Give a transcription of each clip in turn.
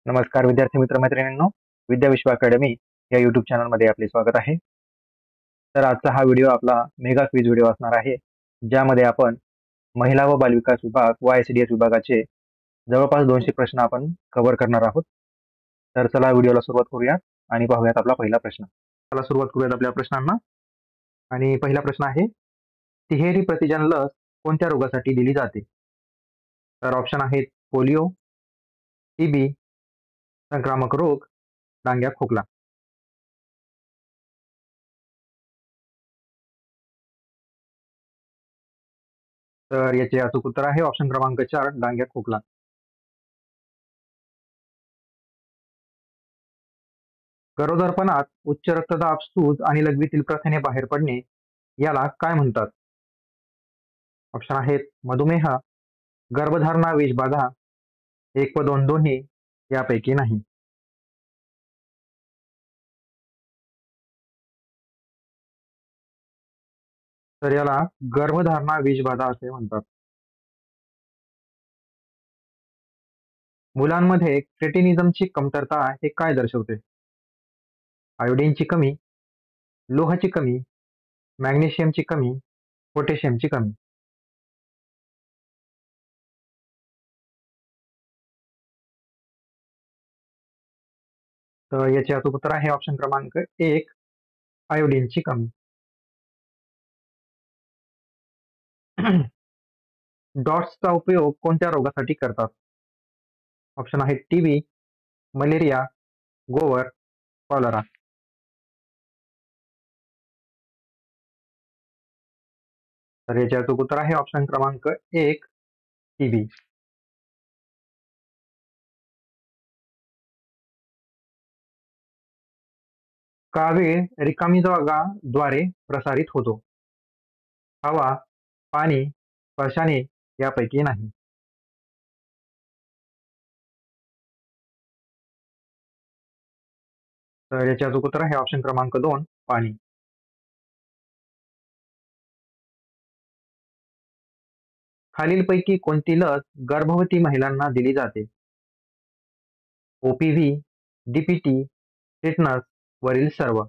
नमस्कार विद्यार्थी मित्र मैत्रिणींनो, विद्या विश्व अकॅडमी या यूट्यूब चॅनलमध्ये आपले स्वागत आहे. तर आजचा हा व्हिडिओ आपला मेगा क्विज व्हिडिओ असणार आहे, ज्यामध्ये आपण महिला व बालविकास विभाग व ICDS विभागाचे जवळपास 200 प्रश्न आपण कव्हर करणार आहोत. तर चला व्हिडिओला सुरुवात करूया आणि पाहूयात आपला पहिला प्रश्न. चला सुरुवात करूयात आपल्या प्रश्नांना. आणि पहिला प्रश्न आहे, तिहेरी प्रतिजन लस कोणत्या रोगासाठी दिली जाते? तर ऑप्शन आहेत पोलिओ, TB, संक्रामक रोग, डांग्या खोकला. तर याचे अचूक उत्तर आहे ऑप्शन क्रमांक 4, डांग्या खोकला. गरोदरपणात उच्च रक्तदाब, सूज आणि लघवीतील प्रथिने बाहेर पडणे याला काय म्हणतात? ऑप्शन आहेत मधुमेह, गर्भधारणा विषबाधा, 1 व 2 दोन्ही, यापैकी नाही. तर याला गर्भधारणा विषबाधा असे म्हणतात. मुलांमध्ये क्रेटिनिझमची कमतरता हे काय दर्शवते? आयोडीनची कमी, लोहाची कमी, मॅग्नेशियमची कमी, पोटॅशियमची कमी. तर याचे अचूक उत्तर आहे ऑप्शन क्रमांक 1, आयोडीनची कमी. डॉट्सचा उपयोग कोणत्या रोगासाठी करतात? ऑप्शन आहेत TB, मलेरिया, गोवर, कॉलरा. तर याचे अचूक उत्तर आहे ऑप्शन क्रमांक 1, TB. कावीळ रिकामी जागाद्वारे प्रसारित होतो. हवा, पाणी, स्पर्शाने, यापैकी नाही. तर याचे अचूक उत्तर आहे ऑप्शन क्रमांक 2, पाणी. खालीलपैकी कोणती लस गर्भवती महिलांना दिली जाते? OPV, DPT, टिटनस, वरील सर्व.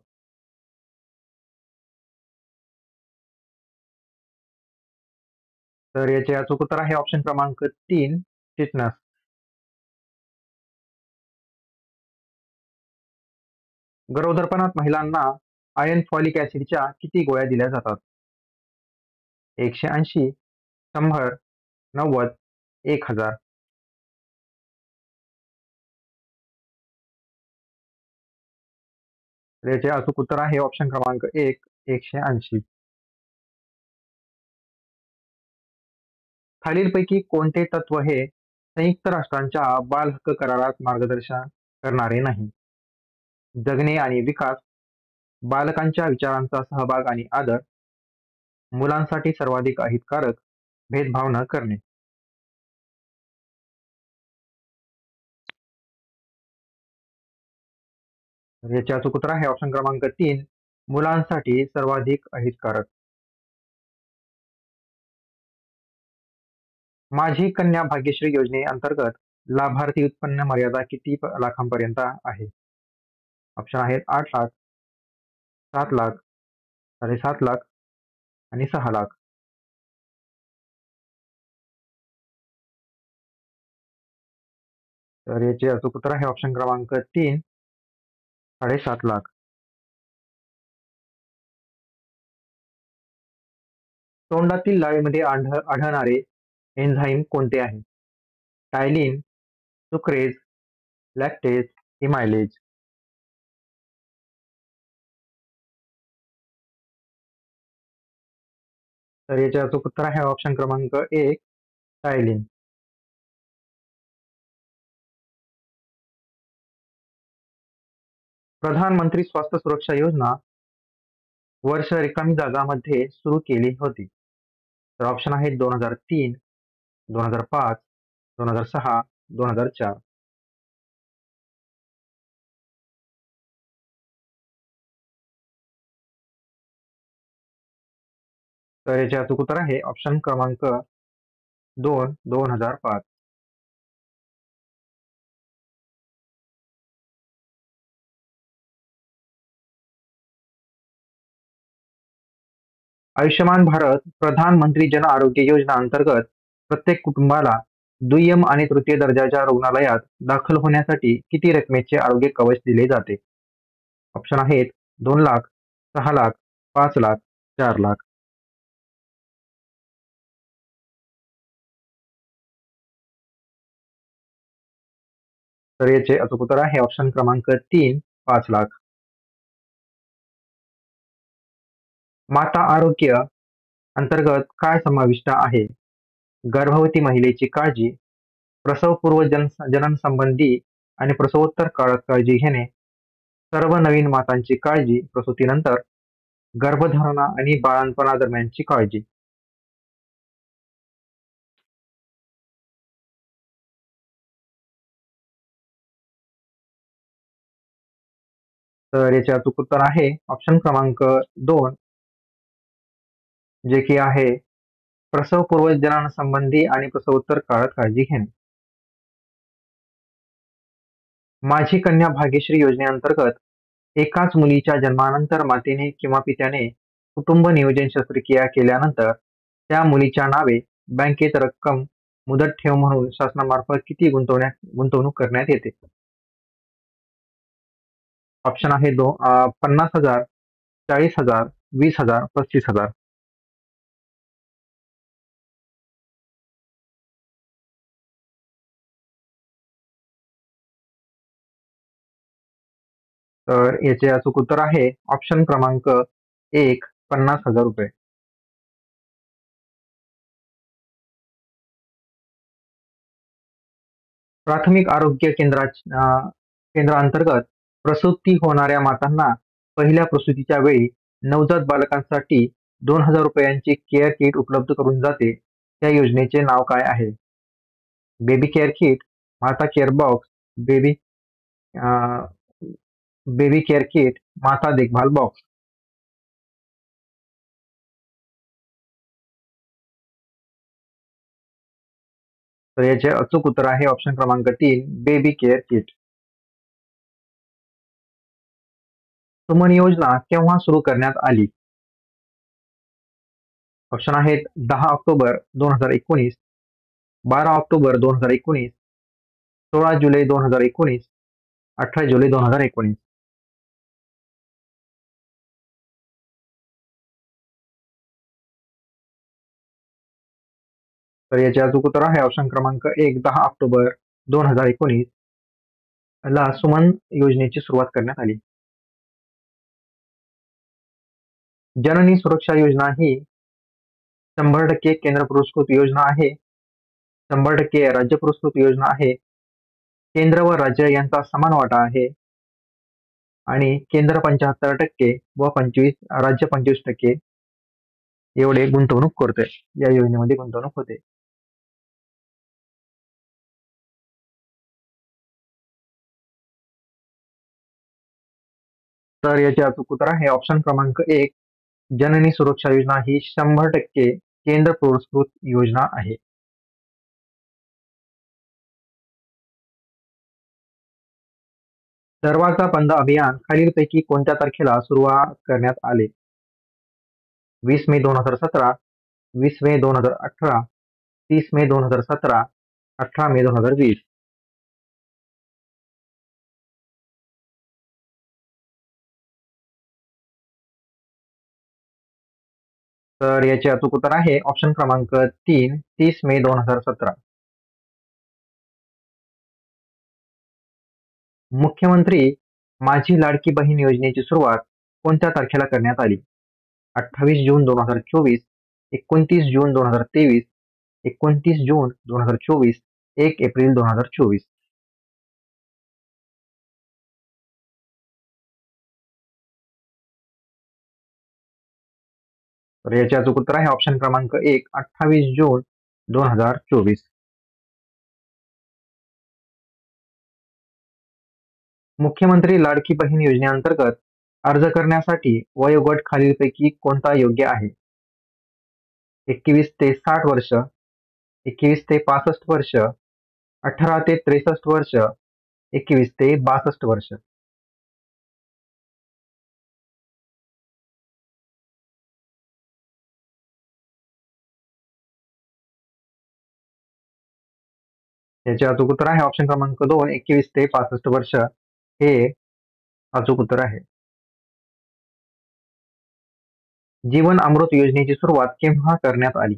तर याचे अचूक उत्तर आहे ऑप्शन क्रमांक 3, टिटनस. गरोदरपणात महिलांना आयर्न फॉलिक ऍसिडच्या किती गोळ्या दिल्या जातात? 180, 100, 90, 1000. तर याचे अचूक उत्तर आहे ऑप्शन क्रमांक 1, 180. खालीलपैकी कोणते तत्व हे संयुक्त राष्ट्रांच्या बाल हक्क करारात मार्गदर्शन करणारे नाही? जगणे आणि विकास, बालकांच्या विचारांचा सहभाग आणि आदर, मुलांसाठी सर्वाधिक अहितकारक, भेदभाव न करणे. तर याचे अचूक उत्तर आहे ऑप्शन क्रमांक 3, मुलांसाठी सर्वाधिक अहितकारक. माझी कन्या भाग्यश्री योजनेअंतर्गत लाभार्थी उत्पन्न मर्यादा किती लाखांपर्यंत आहे? ऑप्शन आहेत 8 लाख, 7 लाख, 7.5 लाख आणि 6 लाख. तर याचे अचूक उत्तर आहे ऑप्शन क्रमांक 3, 7.5 लाख. तोंडातील लाळेमध्ये आढळणारे एन्झाईम कोणते आहे? Ptyalin, sucrase, lactase, amylase. तर याचे अचूक उत्तर आहे ऑप्शन क्रमांक 1, टायलिन. प्रधानमंत्री स्वास्थ्य सुरक्षा योजना वर्ष रिकामी जागामध्ये सुरू केली होती? तर ऑप्शन आहेत 2003, 2005, 2006, 2004. तर याचे अचूक उत्तर आहे ऑप्शन क्रमांक 2, 2005. आयुष्यमान भारत प्रधानमंत्री जन आरोग्य योजना अंतर्गत प्रत्येक कुटुंबाला दुय्यम आणि तृतीय दर्जाच्या रुग्णालयात दाखल होण्यासाठी किती रकमेचे आरोग्य कवच दिले जाते? ऑप्शन आहेत 2 लाख, 6 लाख, 5 लाख, 4 लाख. तर याचे अचूक उत्तर आहे ऑप्शन क्रमांक 3, 5 लाख. माता आरोग्य अंतर्गत काय समाविष्ट आहे? गर्भवती महिलेची काळजी, प्रसवपूर्व जनन संबंधी आणि प्रसवोत्तर काळात काळजी घेणे, सर्व नवीन मातांची काळजी प्रसूतीनंतर, गर्भधारणा आणि बाळंतपणादरम्यानची काळजी. तर याचे अचूक उत्तर आहे ऑप्शन क्रमांक 2, जे की आहे प्रसवपूर्व जनन संबंधी आणि प्रसवोत्तर काळात काळजी घेणे. माझी कन्या भाग्यश्री योजनेअंतर्गत एकाच मुलीच्या जन्मानंतर मातेने किंवा पित्याने कुटुंब नियोजन शस्त्रक्रिया केल्यानंतर त्या मुलीच्या नावे बँकेत रक्कम मुदत ठेव म्हणून शासनामार्फत किती गुंतवणूक करण्यात येते? ऑप्शन आहे 50,000, 40,000, 20,000, 35,000. तर याचे अचूक उत्तर आहे ऑप्शन क्रमांक 1, 50,000 रुपये. प्राथमिक आरोग्य केंद्रांतर्गत प्रसूती होणाऱ्या मातांना पहिल्या प्रसूतीच्या वेळी नवजात बालकांसाठी 2,000 रुपयांची केअर किट उपलब्ध करून जाते. त्या योजनेचे नाव काय आहे? बेबी केअर किट, माता care box, baby baby care kit, माता देखभाल बॉक्स. तर याचे अचूक उत्तर आहे ऑप्शन क्रमांक 3, बेबी केअर किट. सुमन योजना केव्हा सुरू करण्यात आली? ऑप्शन आहेत 10 ऑक्टोबर 2019, 12 ऑक्टोबर 2019, 16 जुलै 2019, 18 जुलै 2019. तर याचे अचूक उत्तर आहे ऑप्शन क्रमांक 1, 10 ऑक्टोबर 2019 ला सुमन योजनेची सुरुवात करण्यात आली. जननी सुरक्षा योजना ही 100% केंद्र पुरस्कृत योजना आहे, 100% राज्य पुरस्कृत योजना आहे, केंद्र व राज्य यांचा समान वाटा आहे आणि केंद्र 75% व राज्य 25% एवढे गुंतवणूक करते, या योजनेमध्ये गुंतवणूक होते. तर याचे अचूक उत्तर आहे ऑप्शन क्रमांक 1, जननी सुरक्षा योजना ही 100% केंद्र पुरस्कृत योजना आहे. दरवाजा बंद अभियान खालीलपैकी कोणत्या तारखेला सुरुवात करण्यात आले? 20 मे 2017, 20 मे 2018, 30 मे 2017, 18 मे 2020. तर याचे अचूक उत्तर आहे ऑप्शन क्रमांक 3, 30 मे 2017. मुख्यमंत्री माझी लाडकी बहीण योजनेची सुरुवात कोणत्या तारखेला करण्यात आली? 28 जून 2024, 29 जून 2023, 29 जून 2024, 1 एप्रिल 2024. तर याचे अचूक उत्तर आहे ऑप्शन क्रमांक 1, 28 जून 2024. मुख्यमंत्री लाडकी बहीण योजनेअंतर्गत अर्ज करण्यासाठी वयोगट खालीलपैकी कोणता योग्य आहे? 21 ते 60 वर्ष, 21 ते 65 वर्ष, 18 ते 63 वर्ष, 21 ते 62 वर्ष. याचे अचूक उत्तर आहे ऑप्शन क्रमांक 2, 21 ते 65 वर्ष हे अचूक उत्तर आहे. जीवन अमृत योजनेची सुरुवात केव्हा करण्यात आली?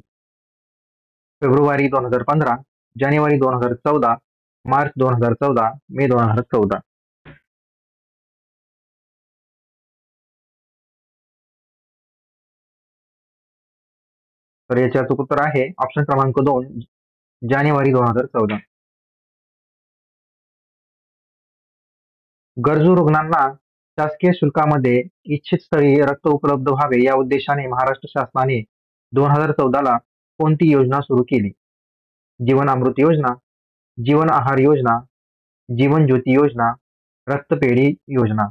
फेब्रुवारी 2015, जानेवारी 2014, मार्च 2014, मे 2014. तर याचे अचूक उत्तर आहे ऑप्शन क्रमांक 2, जानेवारी 2014. गरजू रुग्णांना शासकीय शुल्कामध्ये इच्छित स्तरीय रक्त उपलब्ध व्हावे या उद्देशाने महाराष्ट्र शासनाने 2014 ला कोणती योजना सुरू केली? जीवन अमृत योजना, जीवन आहार योजना, जीवन ज्योती योजना, रक्तपेढी योजना.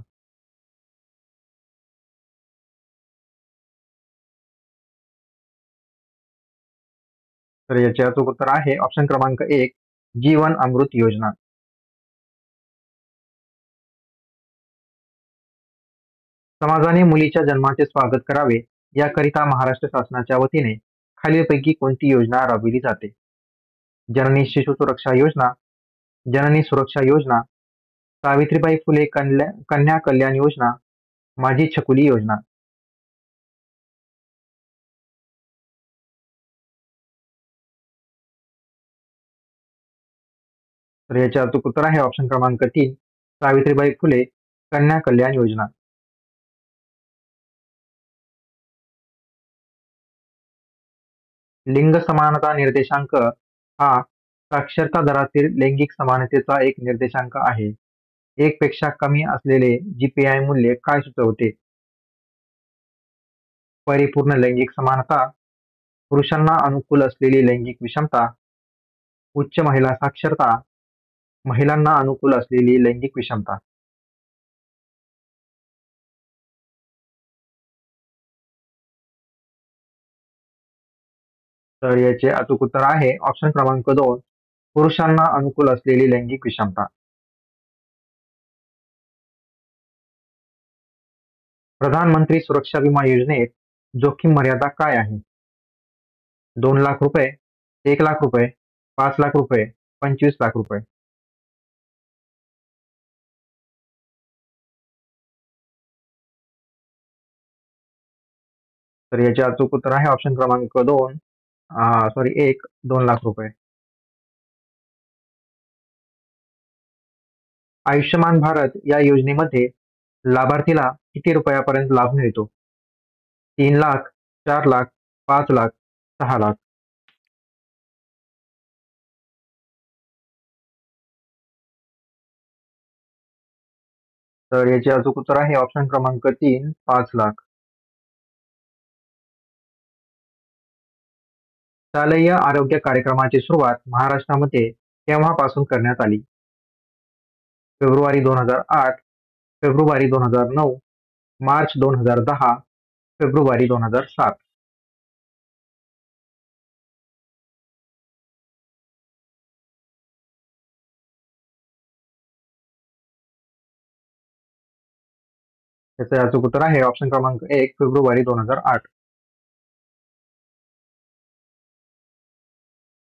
तर याचे अचूक उत्तर आहे ऑप्शन क्रमांक 1, जीवन अमृत योजना. समाजाने मुलीच्या जन्माचे स्वागत करावे याकरिता महाराष्ट्र शासनाच्या वतीने खालीलपैकी कोणती योजना राबविली जाते? जननी शिशु सुरक्षा योजना, जननी सुरक्षा योजना, सावित्रीबाई फुले कन्या कल्याण योजना, माझी छकुली योजना. तर याचे अचूक उत्तर आहे ऑप्शन क्रमांक 3, सावित्रीबाई फुले कन्या कल्याण योजना. लिंग समानता निर्देशांक हा साक्षरता दरातील लैंगिक समानतेचा एक निर्देशांक आहे. 1 पेक्षा कमी असलेले जीपीआय मूल्य काय सुचवते? परिपूर्ण लैंगिक समानता, पुरुषांना अनुकूल असलेली लैंगिक विषमता, उच्च महिला साक्षरता, महिलांना अनुकूल असलेली लैंगिक विषमता. तर याचे अचूक उत्तर आहे ऑप्शन क्रमांक 2, पुरुषांना अनुकूल असलेली लैंगिक विषमता. प्रधानमंत्री सुरक्षा विमा योजनेत जोखीम मर्यादा काय आहे? 2 लाख रुपये, 1 लाख रुपये, 5 लाख रुपये, 25 लाख रुपये. तर याचे अचूक उत्तर आहे ऑप्शन क्रमांक 2, 1, 2 लाख रुपये. आयुष्यमान भारत या योजनेमध्ये लाभार्थीला किती रुपयापर्यंत लाभ मिळतो? 3 लाख, 4 लाख, 5 लाख, 6 लाख. तर याचे अचूक उत्तर आहे ऑप्शन क्रमांक 3, 5 लाख. शालेय आरोग्य कार्यक्रमाची सुरुवात महाराष्ट्रामध्ये केव्हापासून करण्यात आली? February 2008, February 2009, March 2010, February 2007. त्याचे अचूक उत्तर आहे ऑप्शन क्रमांक 1, फेब्रुवारी 2008.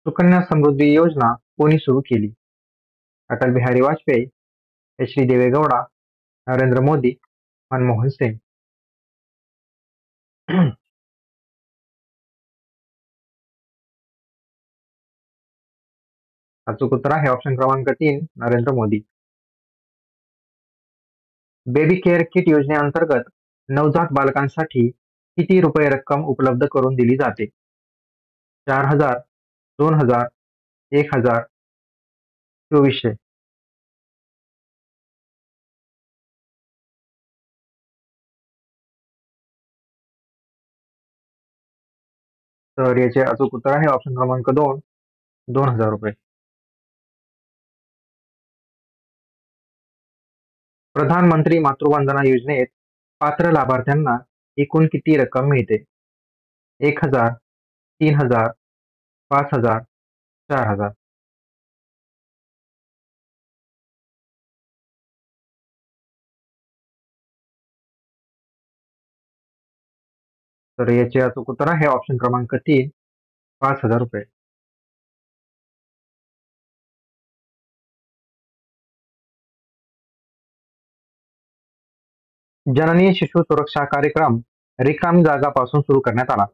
सुकन्या समृद्धी योजना कोणी सुरू केली? Atal Bihari Vajpayee, H D Deve Gowda, Narendra Modi, Manmohan Singh. अचूक उत्तर आहे ऑप्शन क्रमांक 3, Narendra Modi. Baby care kit योजनेअंतर्गत नवजात बालकांसाठी किती रुपये रक्कम उपलब्ध करून दिली जाते? 4,000, 2,000, 1,000, 2400. तर याचे अचूक उत्तर आहे ऑप्शन क्रमांक 2, 2,000 रुपये. प्रधानमंत्री मातृवंदना योजनेत पात्र लाभार्थ्यांना एकूण किती रक्कम मिळते? 1,000, 3,000, 5,000, 4,000. तर याचे अचूक उत्तर आहे ऑप्शन क्रमांक 3, 5,000 रुपये. जननी शिशु सुरक्षा कार्यक्रम रिकामी जागापासून सुरू करण्यात आला?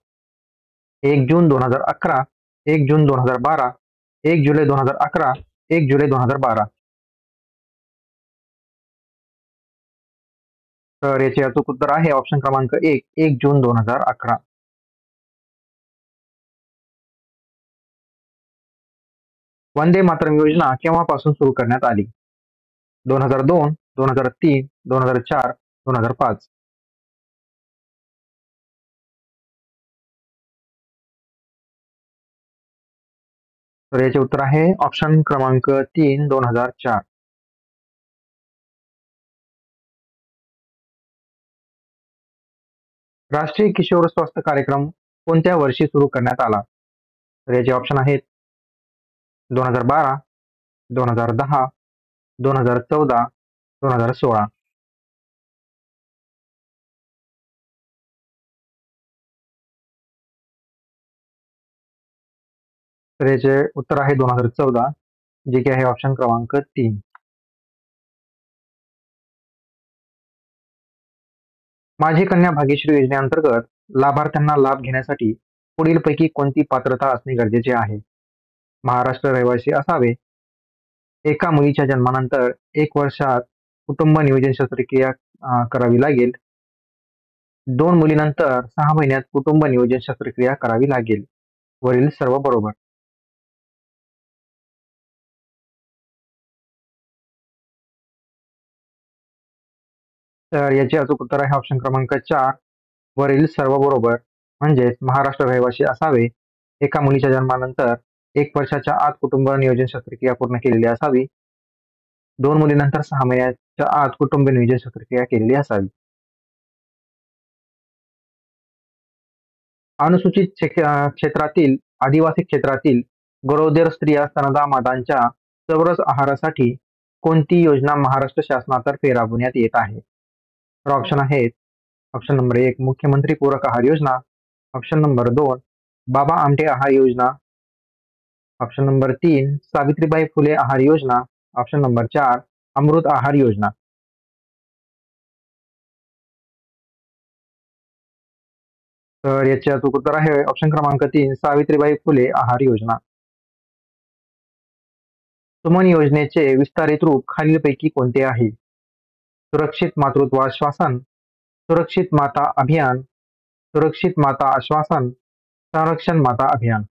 1 जून 2011, 1 जून 2012, 1 जुलै 2011, 1 जुलै 2012. तर याचे अचूक उत्तर आहे ऑप्शन क्रमांक 1 जून 2011. वंदे मातरम योजना केव्हापासून सुरू करण्यात आली? 2002, 2003, 2004, 2005. तर याचे उत्तर आहे ऑप्शन क्रमांक 3, 2004. राष्ट्रीय किशोर स्वास्थ्य कार्यक्रम कोणत्या वर्षी सुरू करण्यात आला? तर याचे ऑप्शन आहेत 2012, 2010, 2014, 2016. तर याचे उत्तर आहे 2014, जे की आहे ऑप्शन क्रमांक 3. माझी कन्या भाग्यश्री योजनेअंतर्गत लाभार्थ्यांना लाभ घेण्यासाठी पुढीलपैकी कोणती पात्रता असणे गरजेचे आहे? महाराष्ट्र रहिवासी असावे, एका मुलीच्या जन्मानंतर 1 वर्षात कुटुंब नियोजन शस्त्रक्रिया करावी लागेल, 2 मुलीनंतर 6 महिन्यात कुटुंब नियोजन शस्त्रक्रिया करावी लागेल. वरील सर्व बरोबर. तर याचे अचूक उत्तर आहे ऑप्शन क्रमांक 4, वरील सर्व बरोबर. म्हणजेच महाराष्ट्र रहिवासी असावे, एका मुलीच्या जन्मानंतर 1 वर्षाच्या आत कुटुंब नियोजन शस्त्रक्रिया पूर्ण केलेली असावी, 2 मुलीनंतर 6 महिन्याच्या आत कुटुंब नियोजन शस्त्रक्रिया केलेली असावी. अनुसूचित क्षेत्रातील आदिवासी क्षेत्रातील गरोदर स्त्रिया स्तनदा मातांच्या चौरस आहारासाठी कोणती योजना महाराष्ट्र शासनातर्फे राबवण्यात येत आहे? तर ऑप्शन आहेत ऑप्शन नंबर 1 मुख्यमंत्री पूरक आहार योजना, ऑप्शन नंबर 2 बाबा आमटे आहार योजना, ऑप्शन नंबर 3 सावित्रीबाई फुले आहार योजना, ऑप्शन नंबर 4 अमृत आहार योजना. तर याचे अचूक उत्तर आहे ऑप्शन क्रमांक 3 सावित्रीबाई फुले आहार योजना. सुमन योजनेचे विस्तारित रूप खालीलपैकी कोणते आहे? सुरक्षित मातृत्व आश्वासन, सुरक्षित माता अभियान, सुरक्षित माता आश्वासन, संरक्षण माता अभियान.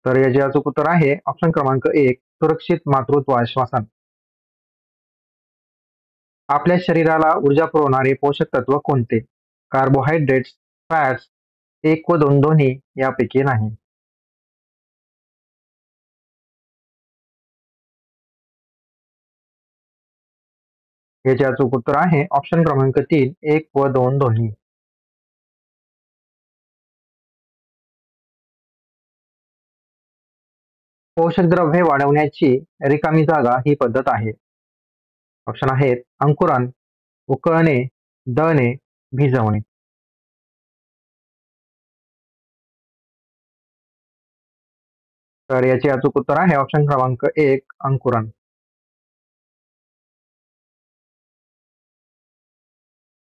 तर याचे अचूक उत्तर आहे ऑप्शन क्रमांक 1 सुरक्षित मातृत्व आश्वासन. आपल्या शरीराला ऊर्जा पुरवणारे पोषक तत्व कोणते? कार्बोहायड्रेट्स, फॅट्स, 1 व 2 दोन्ही यापैकी नाही. याचे अचूक उत्तर आहे ऑप्शन क्रमांक 3 1 व 2 दोन्ही. पोषक द्रव्ये वाढवण्याची रिकामी जागा ही पद्धत आहे. ऑप्शन आहेत अंकुरण, उकळणे, दळणे, भिजवणे. तर याचे अचूक उत्तर आहे ऑप्शन क्रमांक 1 अंकुरण.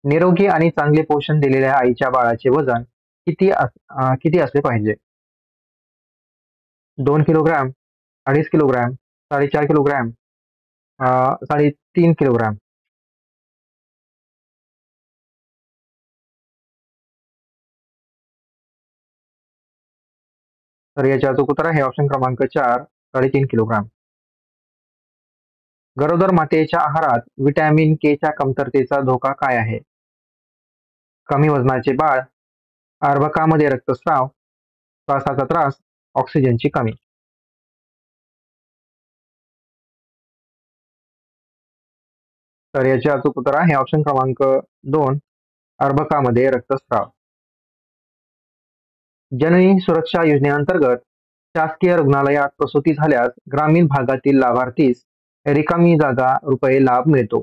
निरोगी आणि चांगले पोषण दिलेल्या आईच्या बाळाचे वजन किती असले पाहिजे? 2 किलोग्रॅम, 2.5 किलोग्रॅम, 4.5 किलोग्रॅम, 3.5 किलोग्रॅम. तर याचे अचूक उत्तर आहे ऑप्शन क्रमांक 4 3.5 किलोग्रॅम. गरोदर मातेच्या आहारात विटॅमिन के च्या कमतरतेचा धोका काय आहे? कमी वजनाचे बाळ, अर्भकामध्ये रक्तस्राव, श्वासाचा त्रास, ऑक्सिजनची कमी. तर याचे अचूक उत्तर आहे ऑप्शन क्रमांक 2 अर्भकामध्ये रक्तस्राव. जननी सुरक्षा योजनेअंतर्गत शासकीय रुग्णालयात प्रसूती झाल्यास ग्रामीण भागातील लाभार्थीस रिकामी जागा रुपये लाभ मिळतो.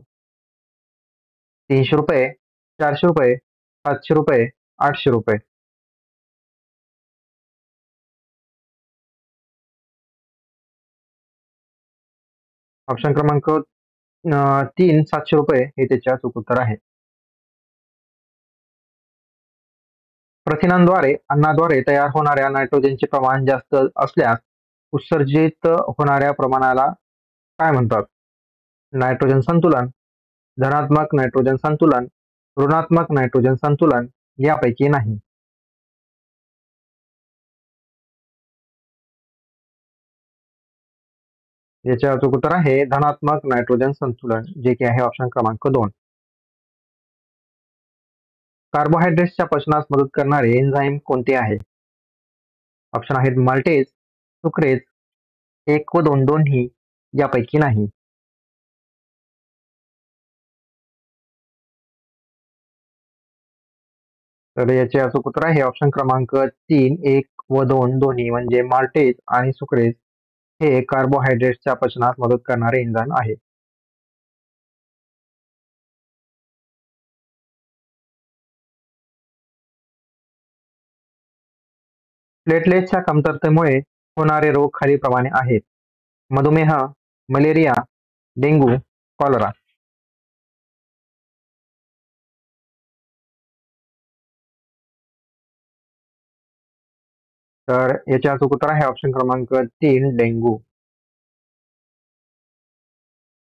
300 रुपये, 400 रुपये, 700 रुपये, 800 रुपये. ऑप्शन क्रमांक 3 700 रुपये हे त्याचे अचूक उत्तर आहे. प्रथिनांद्वारे अन्नाद्वारे तयार होणाऱ्या नायट्रोजनचे प्रमाण जास्त असल्यास उत्सर्जित होणाऱ्या प्रमाणाला काय म्हणतात? नायट्रोजन संतुलन, धनात्मक नायट्रोजन संतुलन, ऋणात्मक नायट्रोजन संतुलन यापैकी नाही. याचे अचूक उत्तर आहे धनात्मक नायट्रोजन संतुलन, जे की आहे ऑप्शन क्रमांक 2. कार्बोहायड्रेट्सच्या पचनास मदत करणारे एन्झाईम कोणते आहे? ऑप्शन आहेत माल्टेज, सुक्रेज, 1 व 2 दोन्ही यापैकी नाही. तर याचे अचूक उत्तर आहे ऑप्शन क्रमांक 3 1 व 2 दोन्ही म्हणजे माल्टेज आणि सुक्रेज हे कार्बोहायड्रेट्सच्या पचनास मदत करणारे एन्झाईम आहे. प्लेटलेट्सच्या कमतरतेमुळे होणारे रोग खालीलप्रमाणे आहेत: मधुमेह, मलेरिया, डेंग्यू, कॉलरा. तर याचे अचूक उत्तर आहे ऑप्शन क्रमांक 3 डेंग्यू.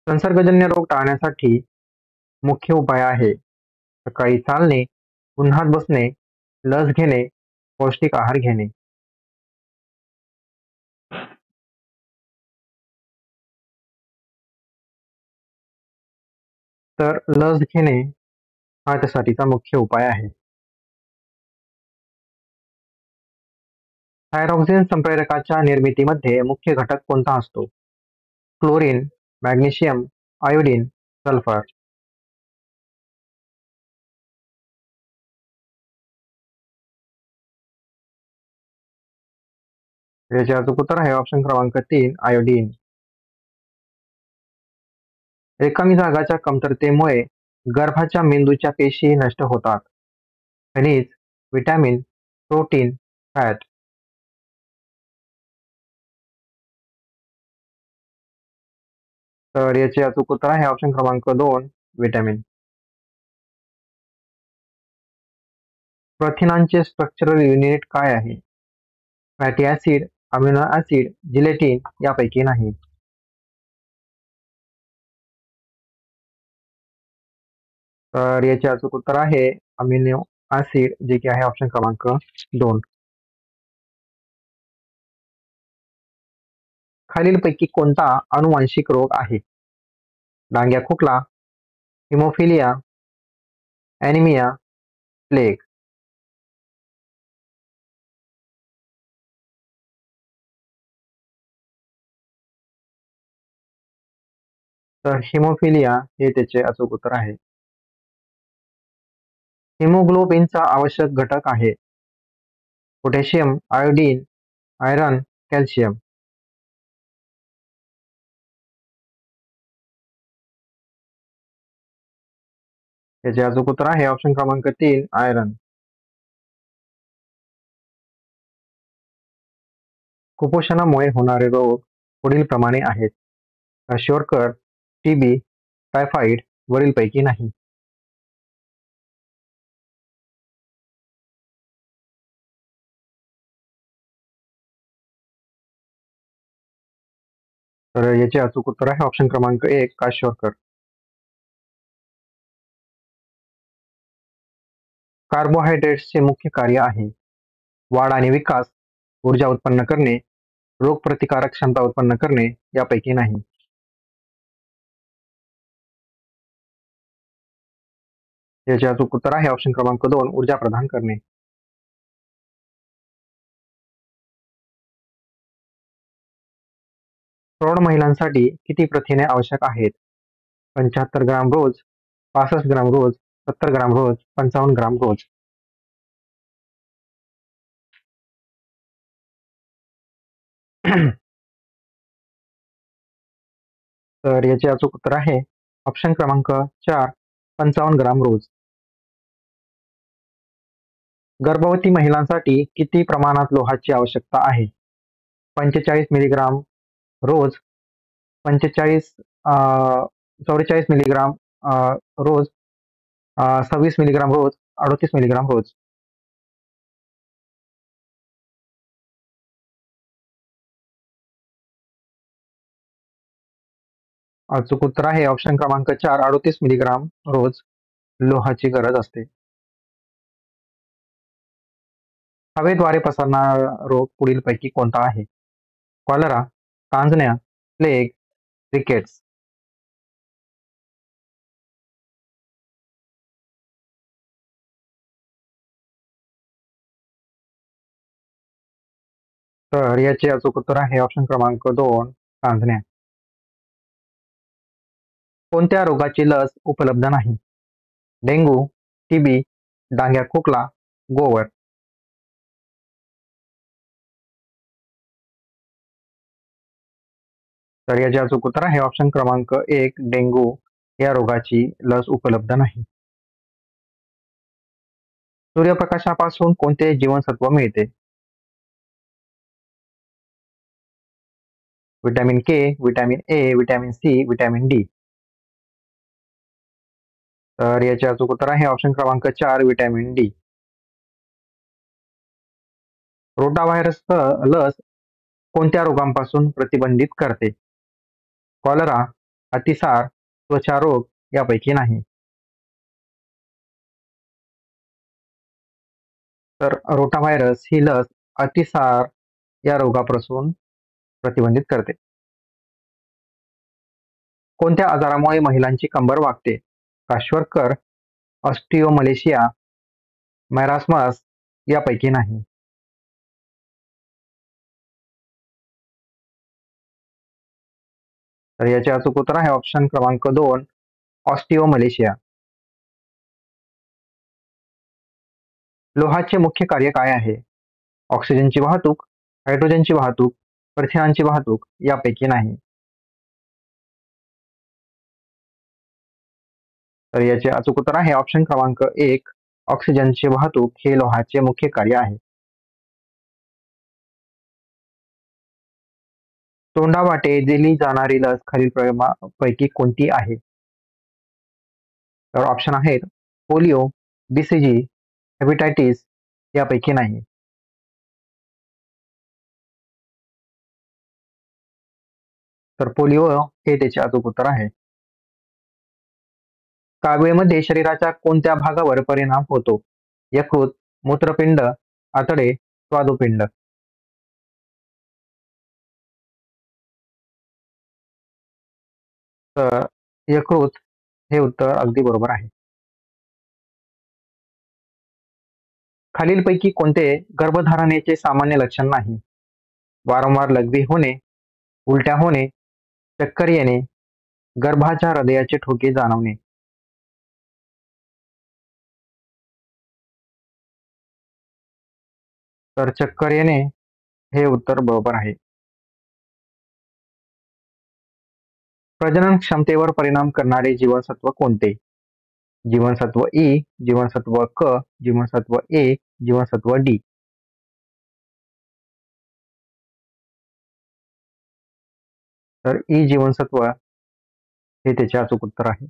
संसर्गजन्य रोग टाळण्यासाठी मुख्य उपाय आहे: सकाळी चालणे, उन्हात बसणे, लस घेणे, पौष्टिक आहार घेणे. तर लस घेणे हा त्यासाठीचा मुख्य उपाय आहे. थायरॉक्सिन संप्रेरकाच्या निर्मितीमध्ये मुख्य घटक कोणता असतो? Chlorine, magnesium, iodine, sulphur. याचे अचूक उत्तर आहे ऑप्शन क्रमांक 3 आयोडीन. रिकामी जागाच्या कमतरतेमुळे गर्भाच्या मेंदूच्या पेशी नष्ट होतात: खनिज, विटॅमिन, प्रोटीन, फॅट. तर याचे अचूक उत्तर आहे ऑप्शन क्रमांक 2 विटॅमिन. प्रथिनांचे स्ट्रक्चरल युनिट काय आहे? Fatty acid, amino acid, gelatin यापैकी नाही. तर याचे अचूक उत्तर आहे अमिनो ऍसिड, जे की आहे ऑप्शन क्रमांक 2. खालीलपैकी कोणता अनुवांशिक रोग आहे? डांग्या खोकला, हिमोफिलिया, ॲनिमिया, प्लेग. तर हिमोफिलिया हे त्याचे अचूक उत्तर आहे. हिमोग्लोबिनचा आवश्यक घटक आहे: पोटॅशियम, आयोडीन, आयरन, कॅल्शियम. याचे अचूक उत्तर आहे ऑप्शन क्रमांक 3 आयरन. कुपोषणामुळे होणारे रोग पुढील प्रमाणे आहेत: क्वाशोरकर, टीबी, टायफॉइड वरीलपैकी नाही. तर याचे अचूक उत्तर आहे ऑप्शन क्रमांक 1 क्वाशोरकर. कार्बोहायड्रेट्सचे मुख्य कार्य आहे: वाढ आणि विकास, ऊर्जा उत्पन्न करणे, रोगप्रतिकारक क्षमता उत्पन्न करणे यापैकी नाही. याचे अचूक उत्तर आहे ऑप्शन क्रमांक 2 ऊर्जा प्रदान करणे. प्रौढ महिलांसाठी किती प्रथिने आवश्यक आहेत? 75 ग्राम रोज, 65 ग्राम रोज, 70 ग्राम रोज, 55 ग्राम रोज. तर याचे अचूक उत्तर आहे ऑप्शन क्रमांक 4 55 ग्राम रोज. गर्भवती महिलांसाठी किती प्रमाणात लोहाची आवश्यकता आहे? 45 मिलीग्राम रोज, 45 44 मिलीग्राम रोज, 26 मिलीग्राम रोज, 38 मिलीग्राम रोज. अचूक उत्तर आहे ऑप्शन क्रमांक 4, 38 मिलीग्राम रोज लोहाची गरज असते. हवेद्वारे पसरणारा रोग पुढीलपैकी कोणता आहे? कॉलरा, कांजण्या, प्लेग, रिकेट्स. तर याचे अचूक उत्तर आहे ऑप्शन क्रमांक 2, कांजण्या. कोणत्या रोगाची लस उपलब्ध नाही? डेंग्यू, टीबी, डांग्या खोकला, गोवर. तर याचे अचूक उत्तर आहे ऑप्शन क्रमांक 1, डेंग्यू या रोगाची लस उपलब्ध नाही. सूर्यप्रकाशापासून कोणते जीवनसत्व मिळते? Vitamin K, vitamin A, vitamin C, vitamin D. तर याचे अचूक उत्तर आहे ऑप्शन क्रमांक 4, विटॅमिन डी. रोटाव्हायरस लस कोणत्या रोगांपासून प्रतिबंधित करते? कॉलरा, अतिसार, त्वचारोग यापैकी नाही. तर रोटाव्हायरस ही लस अतिसार या रोगापासून प्रतिबंधित करते. कोणत्या आजारामुळे महिलांची कंबर वाकते? काश्वरकर, ऑस्टिओमलेशिया, मॅरास्मस यापैकी नाही. तर याचे अचूक उत्तर आहे ऑप्शन क्रमांक 2, ऑस्टिओमलेशिया. लोहाचे मुख्य कार्य काय आहे? ऑक्सिजनची वाहतूक, हायड्रोजनची वाहतूक, प्रथिनांची वाहतूक यापैकी नाही. तर याचे अचूक उत्तर आहे ऑप्शन क्रमांक 1, ऑक्सिजनची वाहतूक हे लोहाचे मुख्य कार्य आहे. तोंडावाटे दिली जाणारी लस खालील पैकी कोणती आहे? तर ऑप्शन आहेत पोलिओ, बीसीजी, हेपॅटायटिस यापैकी नाही. तर पोलिओ हे त्याचे अचूक उत्तर आहे. कावीळमध्ये शरीराच्या कोणत्या भागावर परिणाम होतो? यकृत, मूत्रपिंड, आतडे, स्वादुपिंड. तर यकृत हे उत्तर अगदी बरोबर आहे. खालीलपैकी कोणते गर्भधारणेचे सामान्य लक्षण नाही? वारंवार लघवी होणे, उलट्या होणे, चक्कर येणे, गर्भाच्या हृदयाचे ठोके जाणवणे. तर चक्कर येणे हे उत्तर बरोबर आहे. प्रजनन क्षमतेवर परिणाम करणारे जीवनसत्व कोणते? जीवनसत्व ई, जीवनसत्व क, जीवनसत्व ए, जीवनसत्व डी. तर ई जीवनसत्व हे त्याचे अचूक उत्तर आहे.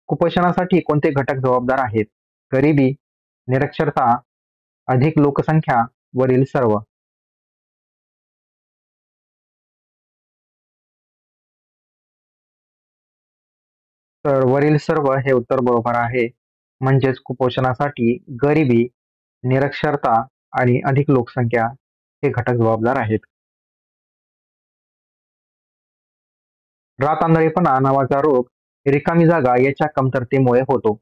कुपोषणासाठी कोणते घटक जबाबदार आहेत? गरिबी, निरक्षरता, अधिक लोकसंख्या, वरील सर्व. तर वरील सर्व हे उत्तर बरोबर आहे. म्हणजेच कुपोषणासाठी गरिबी, निरक्षरता आणि अधिक लोकसंख्या हे घटक जबाबदार आहेत. रातआंधळेपणा नावाचा रोग रिकामी जागा याच्या कमतरतेमुळे होतो.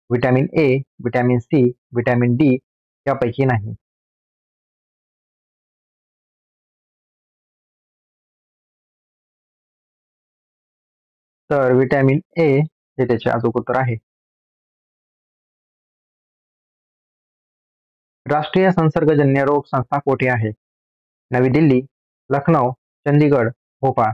Vitamin A, vitamin C, vitamin D यापैकी नाही. तर विटॅमिन ए हे त्याचे अचूक उत्तर आहे. राष्ट्रीय संसर्गजन्य रोग संस्था कोठे आहे? नवी दिल्ली, लखनौ, चंदीगड, भोपाळ.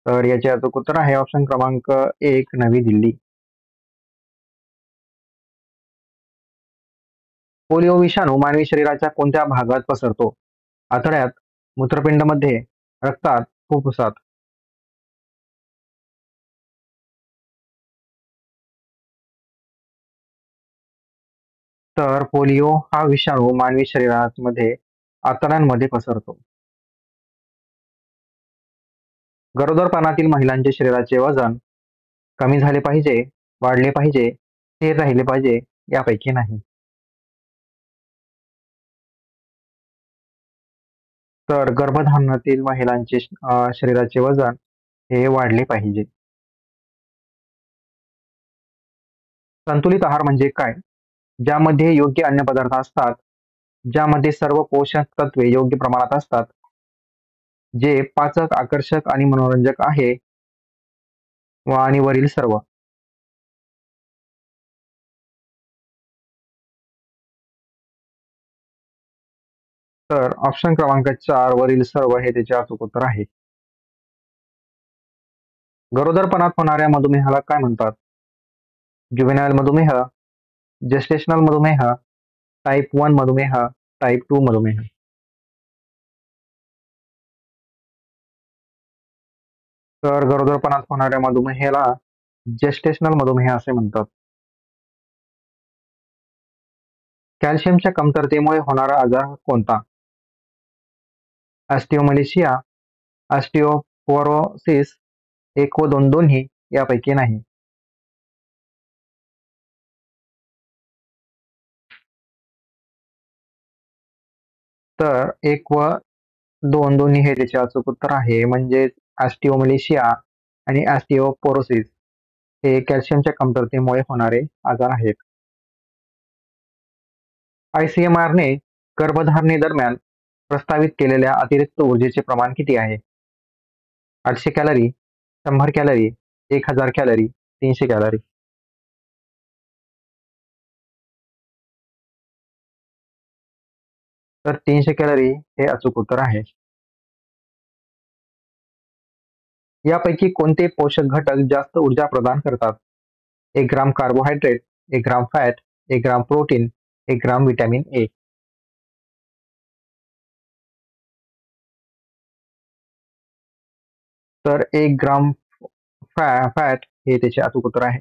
तर याचे अचूक उत्तर आहे ऑप्शन क्रमांक 1, नवी दिल्ली. पोलिओ विषाणू मानवी शरीराच्या कोणत्या भागात पसरतो? आतड्यात, मूत्रपिंडमध्ये, रक्तात, फुफ्फुसात. तर पोलिओ हा विषाणू मानवी शरीरामध्ये आतड्यांमध्ये पसरतो. गरोदरपणातील महिलांचे शरीराचे वजन कमी झाले पाहिजे, वाढले पाहिजे, स्थिर राहिले पाहिजे यापैकी नाही. तर गर्भधारणातील महिलांचे शरीराचे वजन हे वाढले पाहिजे. संतुलित आहार म्हणजे काय? ज्यामध्ये योग्य अन्नपदार्थ असतात, ज्यामध्ये सर्व पोषक तत्वे योग्य प्रमाणात असतात, जे पाचक, आकर्षक आणि मनोरंजक आहे आणि वरील सर्व. तर ऑप्शन क्रमांक 4 वरील सर्व हे त्याचे अचूक उत्तर आहे. गरोदरपणात होणाऱ्या मधुमेहाला काय म्हणतात? ज्युव्हेनाइल मधुमेह, जेस्टेशनल मधुमेह, टाइप 1 मधुमेह, टाइप 2 मधुमेह. तर गरोदरपणात होणाऱ्या मधुमेहाला जेस्टेशनल मधुमेह असे म्हणतात. कॅल्शियमच्या कमतरतेमुळे होणारा आजार कोणता? ऑस्टिओमलेशिया, ऑस्टिओपोरोसिस, एक व दोन दोन्ही यापैकी नाही. तर एक व दोन दोन्ही हे त्याचे अचूक उत्तर आहे. म्हणजेच ऑस्टिओमलेशिया आणि ऑस्टिओपोरोसिस हे कॅल्शियमच्या कमतरतेमुळे होणारे आजार आहेत. आयसीएमआरने गर्भधारणेदरम्यान प्रस्तावित केलेल्या अतिरिक्त ऊर्जेचे प्रमाण किती आहे? 800 कॅलरी, 100 कॅलरी, 1000 कॅलरी, 300 कॅलरी. तर 300 कॅलरी हे अचूक उत्तर आहे. यापैकी कोणते पोषक घटक जास्त ऊर्जा प्रदान करतात? 1 gram carbohydrate, 1 gram fat, 1 gram protein, 1 gram vitamin A. तर 1 ग्राम फॅट हे त्याचे अचूक उत्तर आहे.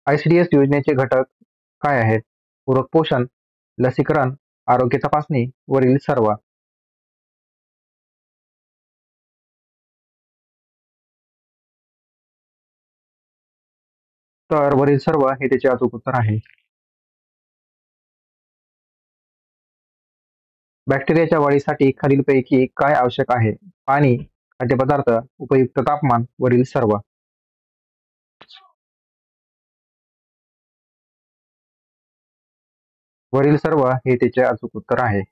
आयसीडीएस योजनेचे घटक काय आहेत? पूरक पोषण, लसीकरण, आरोग्य तपासणी, वरील सर्व. तर वरील सर्व हे त्याचे अचूक उत्तर आहे. बॅक्टेरियाच्या वाढीसाठी खालीलपैकी काय आवश्यक आहे? पाणी, खाद्यपदार्थ, उपयुक्त तापमान, वरील सर्व. वरील सर्व हे त्याचे अचूक उत्तर आहे.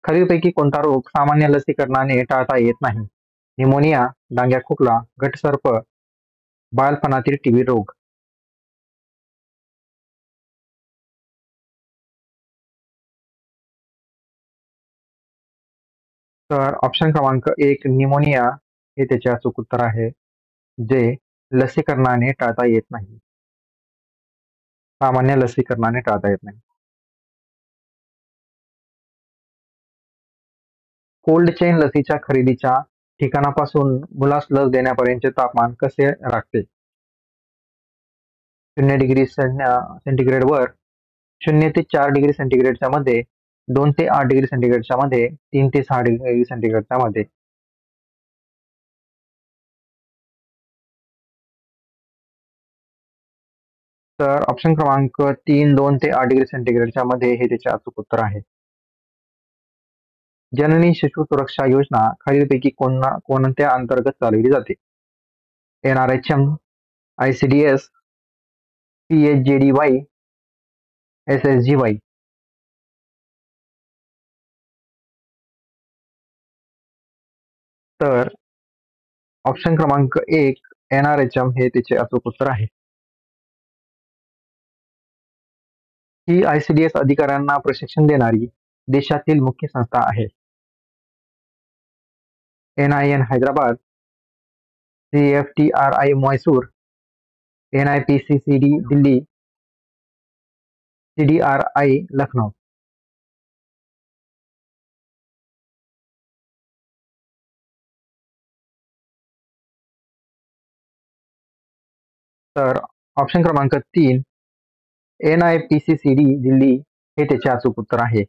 खालीलपैकी कोणता रोग सामान्य लसीकरणाने टाळता येत नाही? निमोनिया, डांग्या खोकला, गटसर्प, बालपणातील टीबी रोग. तर ऑप्शन क्रमांक 1 निमोनिया हे त्याचे अचूक उत्तर आहे, जे लसीकरणाने टाळता येत नाही. सामान्य लसीकरणाने टाळता येत नाही. कोल्ड चेन लसीच्या खरेदीच्या ठिकाणापासून मुलास लस देण्यापर्यंतचे तापमान कसे राखते? 0 डिग्री सेंटीग्रेड वर, 0 ते 4 डिग्री सेंटीग्रेडच्या मध्ये, 2 ते 8 डिग्री सेंटीग्रेडच्या मध्ये, 3 ते 6 डिग्री सेंटीग्रेडच्या मध्ये. तर ऑप्शन क्रमांक 3 2 ते 8 डिग्री सेंटीग्रेडच्या मध्ये हे त्याचे अचूक उत्तर आहे. जननी शिशु सुरक्षा योजना खालीलपैकी कोणत्या अंतर्गत चालविली जाते? NRHM, ICDS, PHJDY, SSGY. तर ऑप्शन क्रमांक 1 NRHM हे त्याचे अचूक उत्तर आहे. ही ICDS अधिकाऱ्यांना प्रशिक्षण देणारी देशातील मुख्य संस्था आहे. NIN Hyderabad, CFTRI Mysore, NIPCCD Delhi, CDRI Lucknow. तर ऑप्शन क्रमांक 3 NIPCCD दिल्ली हे त्याचे अचूक उत्तर आहे.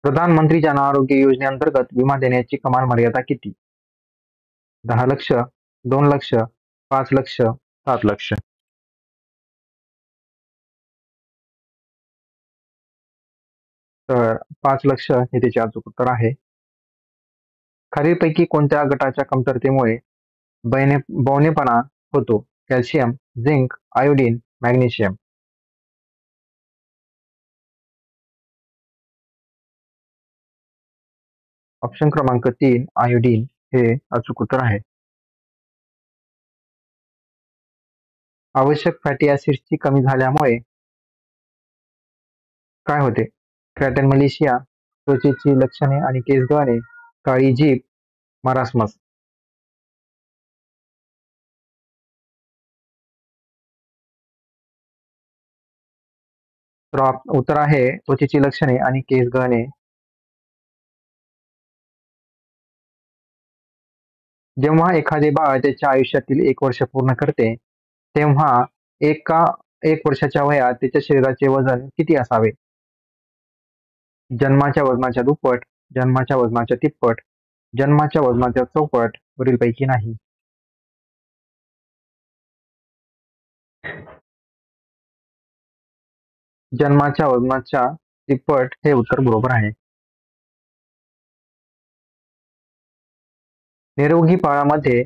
प्रधानमंत्री जन आरोग्य योजनेअंतर्गत विमा देण्याची कमाल मर्यादा किती? 10 लक्ष, 2 लक्ष, 5 लक्ष, 7 लक्ष. तर 5 लक्ष हे त्याचे अचूक उत्तर आहे. खालीलपैकी कोणत्या गटाच्या कमतरतेमुळे बवणेपणा होतो? Calcium, zinc, iodine, magnesium. Option क्रमांक 3 आयोडीन हे अचूक उत्तर आहे. आवश्यक फॅटी ऍसिड्सची कमी झाल्यामुळे काय होते? फॅट अँड मलेशिया, त्वचेची लक्षणे आणि केस गळणे, काळी जीभ, मरासमस. तर उत्तर आहे त्वचेची लक्षणे आणि केस गळणे. जेव्हा एखादे बाळ त्याच्या आयुष्यातील 1 वर्ष पूर्ण करते तेव्हा एक वर्षाच्या वयात त्याच्या शरीराचे वजन किती असावे? जन्माच्या वजनाच्या दुप्पट, जन्माच्या वजनाच्या तिप्पट, जन्माच्या वजनाच्या चौपट, वरीलपैकी नाही. जन्माच्या वजनाच्या तिप्पट हे उत्तर बरोबर आहे. निरोगी बाळामध्ये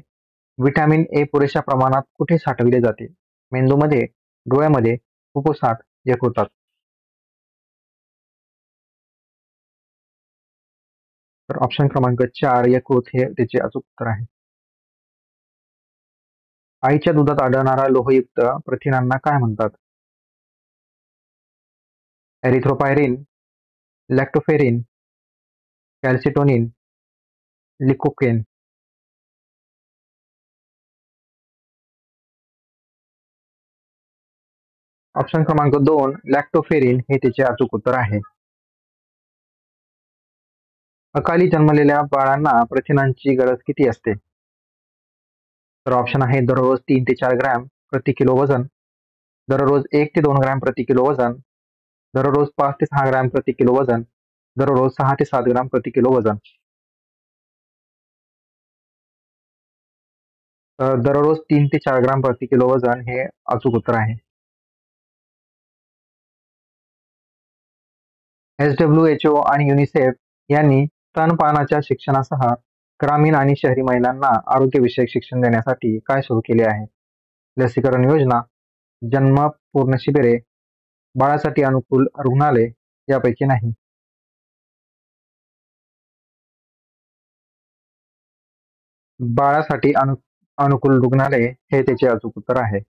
व्हिटॅमिन ए पुरेशा प्रमाणात कुठे साठवले जाते? मेंदूमध्ये, डोळ्यामध्ये, फुफ्फुसात, यकृतात. तर ऑप्शन क्रमांक 4 यकृत हे त्याचे अचूक उत्तर आहे. आईच्या दुधात आढळणारा लोहयुक्त प्रथिनांना काय म्हणतात? एरिथ्रोपायरिन, लॅक्टोफेरिन, कॅल्सिटोनिन, लिकोकेन. ऑप्शन क्रमांक 2 लॅक्टोफेरिन हे त्याचे अचूक उत्तर आहे. अकाली जन्मलेल्या बाळांना प्रथिनांची गरज किती असते? तर ऑप्शन आहे दररोज 3 ते 4 ग्रॅम प्रति किलो वजन, दररोज 1 ते 2 ग्रॅम प्रति किलो वजन, दररोज 5 ते 6 ग्रॅम प्रति किलो वजन, दररोज 6 ते 7 ग्रॅम प्रति किलो वजन. दररोज 3 ते 4 ग्रॅम प्रति किलो वजन हे अचूक उत्तर आहे. WHO आणि युनिसेफ यांनी स्तनपानाच्या शिक्षणासह ग्रामीण आणि शहरी महिलांना आरोग्यविषयक शिक्षण देण्यासाठी काय सुरू केले आहे? लसीकरण योजना, जन्म पूर्ण शिबिरे, बाळासाठी अनुकूल रुग्णालय यापैकी नाही. बाळासाठी अनुकूल रुग्णालय हे त्याचे अचूक उत्तर आहे.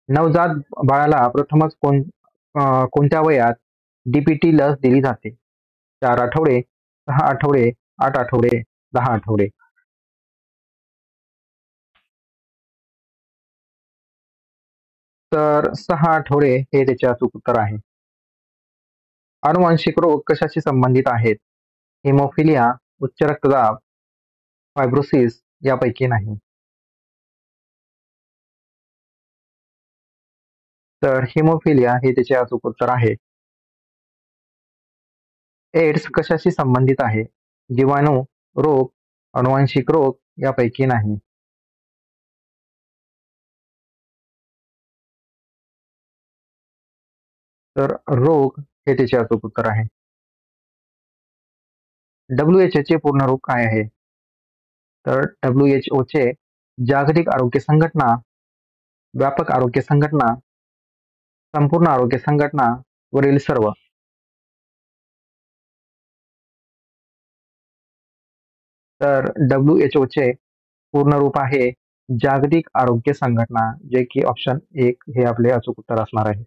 नवजात बाळाला प्रथमच कोणत्या वयात DPT लस दिली जाते? 4 आठवडे, 6 आठवडे, 8 आठवडे, 10 आठवडे. तर 6 आठवडे हे त्याचे अचूक उत्तर आहे. अनुवांशिक रोग कशाशी संबंधित आहेत? हिमोफिलिया, उच्च रक्तदाब, फायब्रोसिस यापैकी नाही. तर हिमोफिलिया हे त्याचे अचूक उत्तर आहे. एड्स कशाशी संबंधित आहे? जीवाणू, रोग, अनुवांशिक रोग यापैकी नाही. तर रोग हे त्याचे अचूक उत्तर आहे. WHO चे पूर्ण रूप काय आहे? तर WHO चे जागतिक आरोग्य संघटना, व्यापक आरोग्य संघटना, संपूर्ण आरोग्य संघटना, वरील सर्व. तर WHO चे पूर्ण रूप आहे जागतिक आरोग्य संघटना, जे की ऑप्शन 1 हे आपले अचूक उत्तर असणार आहे.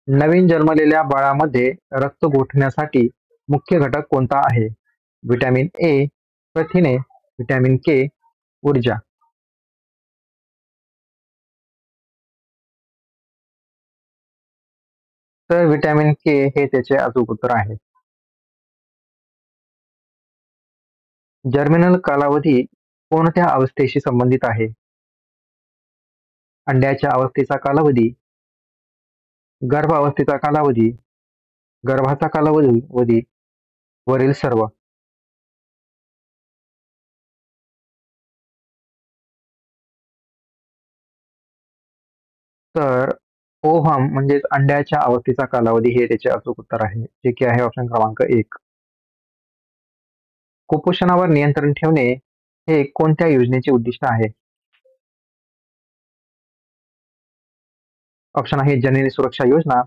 नवीन जन्मलेल्या बाळामध्ये रक्त गोठण्यासाठी मुख्य घटक कोणता आहे? व्हिटॅमिन ए, प्रथिने, व्हिटॅमिन के, ऊर्जा. तर व्हिटॅमिन के हे त्याचे अचूक उत्तर आहे. जर्मिनल कालावधी कोणत्या अवस्थेशी संबंधित आहे? अंड्याच्या अवस्थेचा कालावधी, गर्भ अवस्थेचा कालावधी, गर्भाचा कालावधी, वरील सर्व. तर ओहम म्हणजेच अंड्याच्या अवस्थेचा कालावधी हे त्याचे अचूक उत्तर आहे, जे की आहे ऑप्शन क्रमांक 1. कुपोषणावर नियंत्रण ठेवणे हे कोणत्या योजनेचे उद्दिष्ट आहे? ऑप्शन आहे जननी सुरक्षा योजना,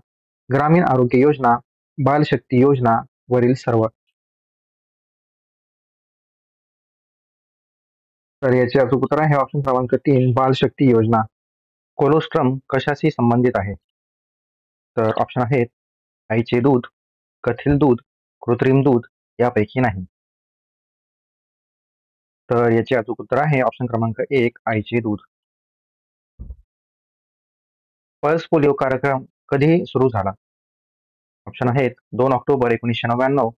ग्रामीण आरोग्य योजना, बाल शक्ती योजना, वरील सर्व. तर याचे अचूक उत्तर आहे ऑप्शन क्रमांक 3, बाल शक्ती योजना. कोलोस्ट्रम कशाशी संबंधित आहे? तर ऑप्शन आहेत आईचे दूध, कथील दूध, कृत्रिम दूध यापैकी नाही. तर याचे अचूक उत्तर आहे ऑप्शन क्रमांक 1, आईचे दूध. पल्स पोलिओ कार्यक्रम कधी सुरू झाला? ऑप्शन आहेत 2 ऑक्टोबर 1999,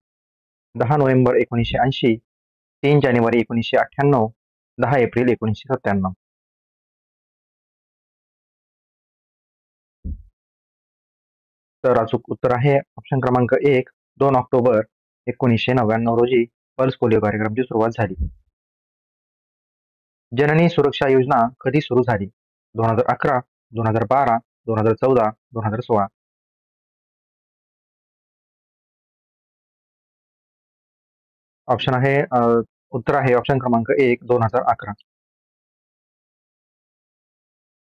10 नोव्हेंबर 1980, 3 जानेवारी 1998, 10 एप्रिल 1997. तर अचूक उत्तर आहे ऑप्शन क्रमांक 1, 2 ऑक्टोबर 1999 रोजी पल्स पोलिओ कार्यक्रमाची सुरुवात झाली. जननी सुरक्षा योजना कधी सुरू झाली? 2011, 2012, 2014, 2016. ऑप्शन आहे उत्तर आहे ऑप्शन क्रमांक 1, 2011.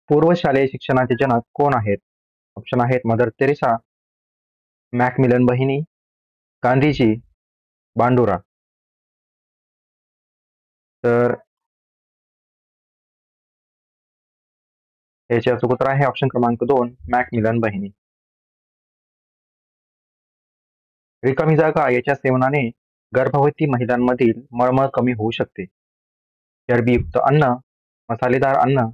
पूर्व शालेय शिक्षणाचे जनक कोण आहेत? ऑप्शन आहेत मदर तेरेसा, मॅकमिलन बहिणी, गांधीजी, बांडुरा. तर याचे अचूक उत्तर आहे ऑप्शन क्रमांक 2, मॅकमिलन बहिणी. रिकामी जागा याच्या सेवनाने गर्भवती महिलांमधील मळमळ कमी होऊ शकते. चरबीयुक्त अन्न, मसालेदार अन्न,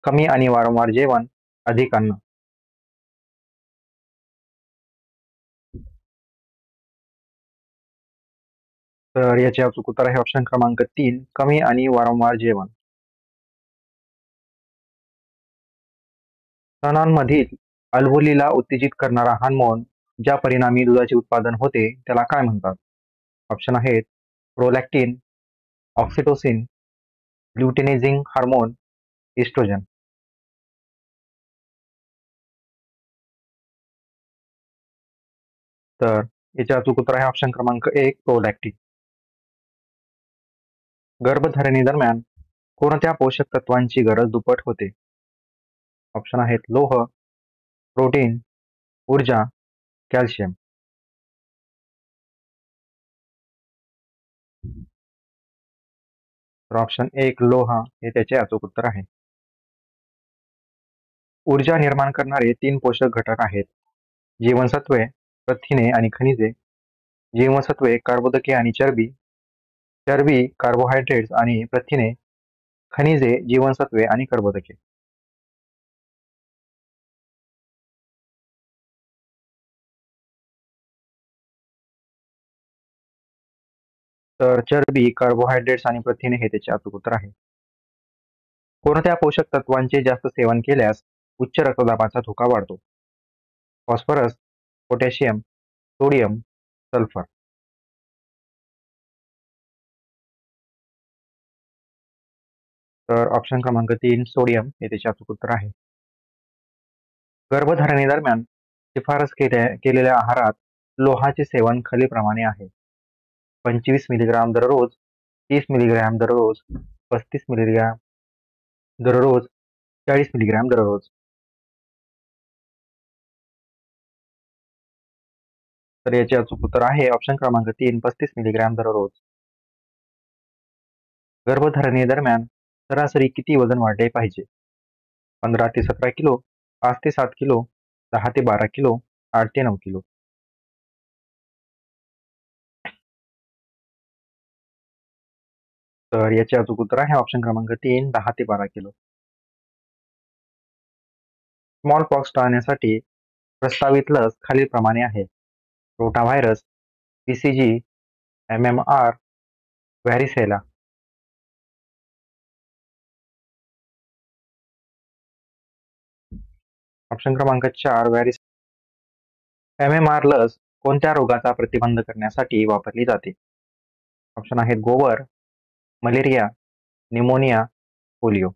कमी आणि वारंवार जेवण, अधिक अन्न. तर याचे अचूक उत्तर आहे ऑप्शन क्रमांक 3, कमी आणि वारंवार जेवण. स्तनांमधील अल्व्होलीला उत्तेजित करणारा हार्मोन ज्या परिणामी दुधाचे उत्पादन होते त्याला काय म्हणतात? ऑप्शन आहेत प्रोलॅक्टिन, ऑक्सिटोसिन, ल्युटिनेझिंग हार्मोन, इस्ट्रोजन. तर याचे अचूक उत्तर आहे ऑप्शन क्रमांक 1, प्रोलॅक्टिन. गर्भधारणेदरम्यान कोणत्या पोषक तत्वांची गरज दुप्पट होते? ऑप्शन आहेत लोह, प्रोटीन, ऊर्जा, कॅल्शियम. तर ऑप्शन 1, लोह हे त्याचे अचूक उत्तर आहे. ऊर्जा निर्माण करणारे 3 पोषक घटक आहेत. जीवनसत्वे, प्रथिने आणि खनिजे. जीवनसत्वे, कर्बोदके आणि चरबी. चरबी, कार्बोहायड्रेट्स आणि प्रथिने. खनिजे, जीवनसत्वे आणि कर्बोदके. तर चरबी, कार्बोहायड्रेट्स आणि प्रथिने हे त्याचे अचूक उत्तर आहे. कोणत्या पोषक तत्वांचे जास्त सेवन केल्यास उच्च रक्तदाबाचा धोका वाढतो? Phosphorus, potassium, sodium, sulphur. तर ऑप्शन क्रमांक 3, सोडियम हे त्याचे अचूक उत्तर आहे. गर्भधारणेदरम्यान शिफारस केलेल्या आहारात लोहाचे सेवन खालीलप्रमाणे आहे. 25 मिलीग्राम दररोज, 30 मिलीग्राम दररोज, 35 मिलीग्राम दररोज, 40 मिलीग्राम दररोज. तर याचे अचूक उत्तर आहे ऑप्शन क्रमांक 3, 35 मिलीग्राम दररोज. गर्भधारणेदरम्यान सरासरी किती वजन वाढले पाहिजे? 15 ते 17 किलो, 5 ते 7 किलो, 10 ते 12 किलो, 8 ते 9 किलो. तर याचे अचूक उत्तर आहे ऑप्शन क्रमांक 3, 10 ते 12 किलो. स्मॉल पॉक्स टाळण्यासाठी प्रस्तावित लस खालीलप्रमाणे आहे: रोटा व्हायरस, बीसीजी, MMR, व्हॅरिसेला. ऑप्शन क्रमांक 4, MMR लस कोणत्या रोगाचा प्रतिबंध करण्यासाठी वापरली जाते? ऑप्शन आहेत गोवर, मलेरिया, न्यूमोनिया, पोलिओ.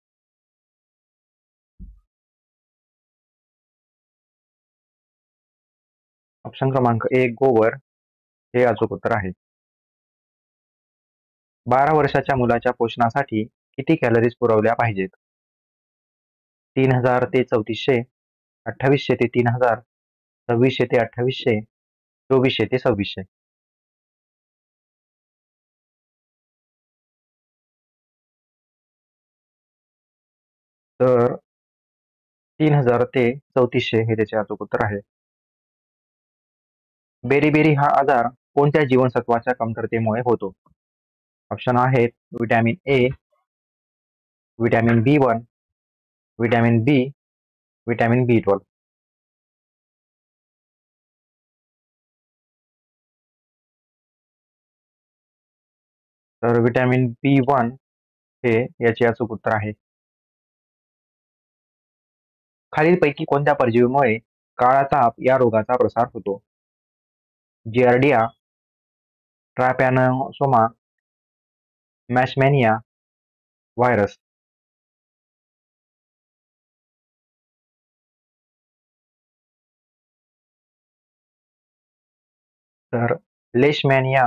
ऑप्शन क्रमांक 1, गोवर हे अचूक उत्तर आहे. 12 वर्षाच्या मुलाच्या पोषणासाठी किती कॅलरीज पुरवल्या पाहिजेत? 3000 ते 3400, 2800 ते 3000, 2600 ते 2800, 2400 ते 2600. तर 3000 ते 3400 हे त्याचे अचूक उत्तर आहे. बेरीबेरी हा आजार कोणत्या जीवनसत्वाच्या कमतरतेमुळे होतो? ऑप्शन आहेत vitamin A, vitamin B1, vitamin B, vitamin B12. तर विटॅमिन B1 हे याचे अचूक उत्तर आहे. खालीलपैकी कोणत्या परजीवीमुळे काळा ताप या रोगाचा प्रसार होतो? Giardia, trypanosoma, leishmania, virus. तर लेशमॅनिया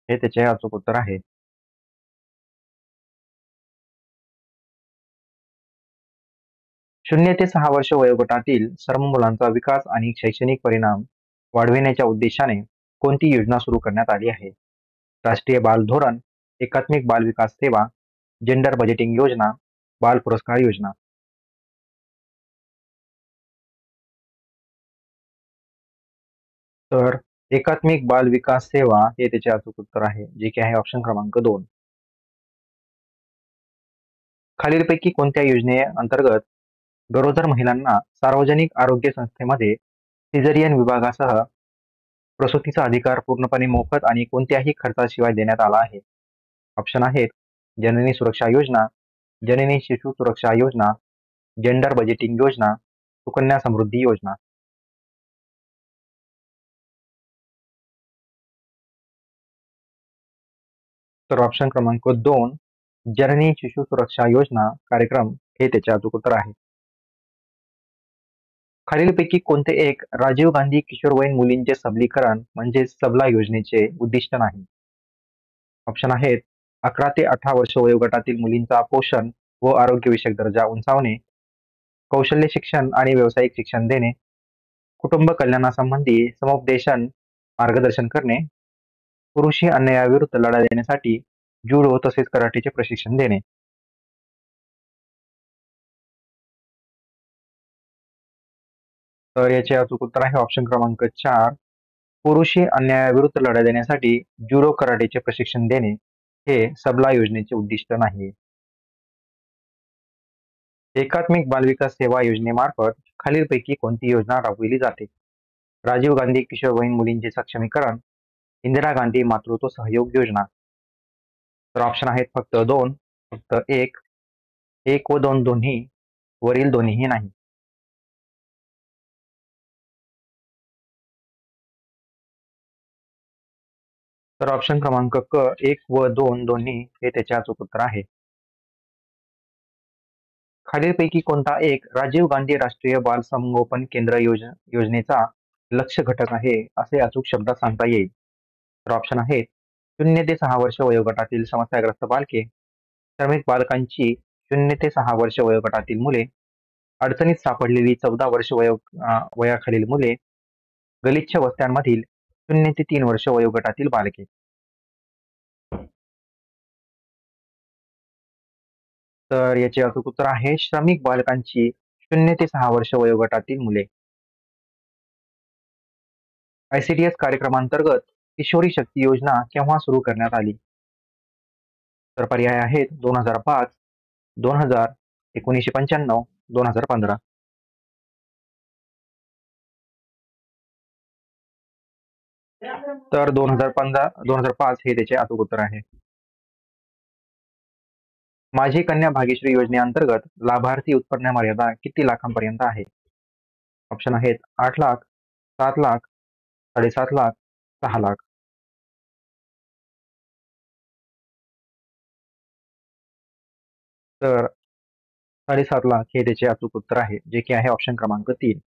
हे त्याचे अचूक उत्तर आहे. शून्य ते 6 वर्ष वयोगटातील सर्व मुलांचा विकास आणि शैक्षणिक परिणाम वाढविण्याच्या उद्देशाने कोणती योजना सुरू करण्यात आली आहे? राष्ट्रीय बाल धोरण, एकात्मिक बाल विकास सेवा, जेंडर बजेटिंग योजना, बाल पुरस्कार योजना. तर एकात्मिक बाल विकास सेवा हे त्याचे अचूक उत्तर आहे, जे की आहे ऑप्शन क्रमांक 2. खालीलपैकी कोणत्या योजनेअंतर्गत गरोदर महिलांना सार्वजनिक आरोग्य संस्थेमध्ये सिझेरियन विभागासह प्रसूतीचा अधिकार पूर्णपणे मोफत आणि कोणत्याही खर्चाशिवाय देण्यात आला आहे? ऑप्शन आहेत जननी सुरक्षा योजना, जननी शिशु सुरक्षा योजना, जेंडर बजेटिंग योजना, सुकन्या समृद्धी योजना. तर ऑप्शन क्रमांक 2, जननी शिशु सुरक्षा योजना कार्यक्रम हे त्याचे अचूक उत्तर आहे. खालीलपैकी कोणते एक राजीव गांधी किशोरवयीन मुलींचे सबलीकरण म्हणजे सबला योजनेचे उद्दिष्ट नाही? ऑप्शन आहेत 11 ते 18 वर्ष वयोगटातील मुलींचा पोषण व आरोग्यविषयक दर्जा उंचावणे, कौशल्य शिक्षण आणि व्यावसायिक शिक्षण देणे, कुटुंब कल्याणासंबंधी समुपदेशन मार्गदर्शन करणे, पुरुषी अन्यायाविरुद्ध लढा देण्यासाठी जुडो तसेच कराटेचे प्रशिक्षण देणे. तर याचे अचूक उत्तर आहे ऑप्शन क्रमांक 4, पुरुषी अन्यायाविरुद्ध लढा देण्यासाठी जुडो कराटेचे प्रशिक्षण देणे हे सबला योजनेचे उद्दिष्ट नाही. एकात्मिक बालविकास सेवा योजनेमार्फत खालीलपैकी कोणती योजना राबविली जाते? राजीव गांधी किशोरवयीन मुलींचे सक्षमीकरण, इंदिरा गांधी मातृत्व सहयोग योजना. तर ऑप्शन आहेत फक्त 2, फक्त 1, 1 व 2 दोन्ही, वरील दोन्हीही नाही. तर ऑप्शन क्रमांक क 1 व 2 दोन्ही हे त्याचे अचूक उत्तर आहे. खालीलपैकी कोणता एक राजीव गांधी राष्ट्रीय बाल संगोपन केंद्र योजनेचा लक्ष्य घटक आहे असे अचूक शब्दात सांगता येईल? तर ऑप्शन आहेत 0 ते 6 वर्ष वयोगटातील समस्याग्रस्त बालके, श्रमिक बालकांची 0 ते 6 वर्ष वयोगटातील मुले, अडचणीत सापडलेली 14 वर्ष वयाखालील मुले, गलिच्छ वस्त्यांमधील 0 ते 3 वर्ष वयोगटातील बालके. तर याचे अचूक उत्तर आहे श्रमिक बालकांची 0 ते 6 वर्ष वयोगटातील मुले. ICDS कार्यक्रमांतर्गत किशोरी शक्ती योजना केव्हा सुरू करण्यात आली? तर पर्याय आहेत 2005, 2000, 1995, 2015. तर 2015, 2005 हे त्याचे अचूक उत्तर आहे. माझी कन्या भाग्यश्री योजनेअंतर्गत लाभार्थी उत्पन्न मर्यादा किती लाखांपर्यंत आहे? ऑप्शन आहेत 8 लाख, 7 लाख, 7.5 लाख, 6 लाख. तर 7.5 लाख हे त्याचे अचूक उत्तर आहे, जे की आहे ऑप्शन क्रमांक 3.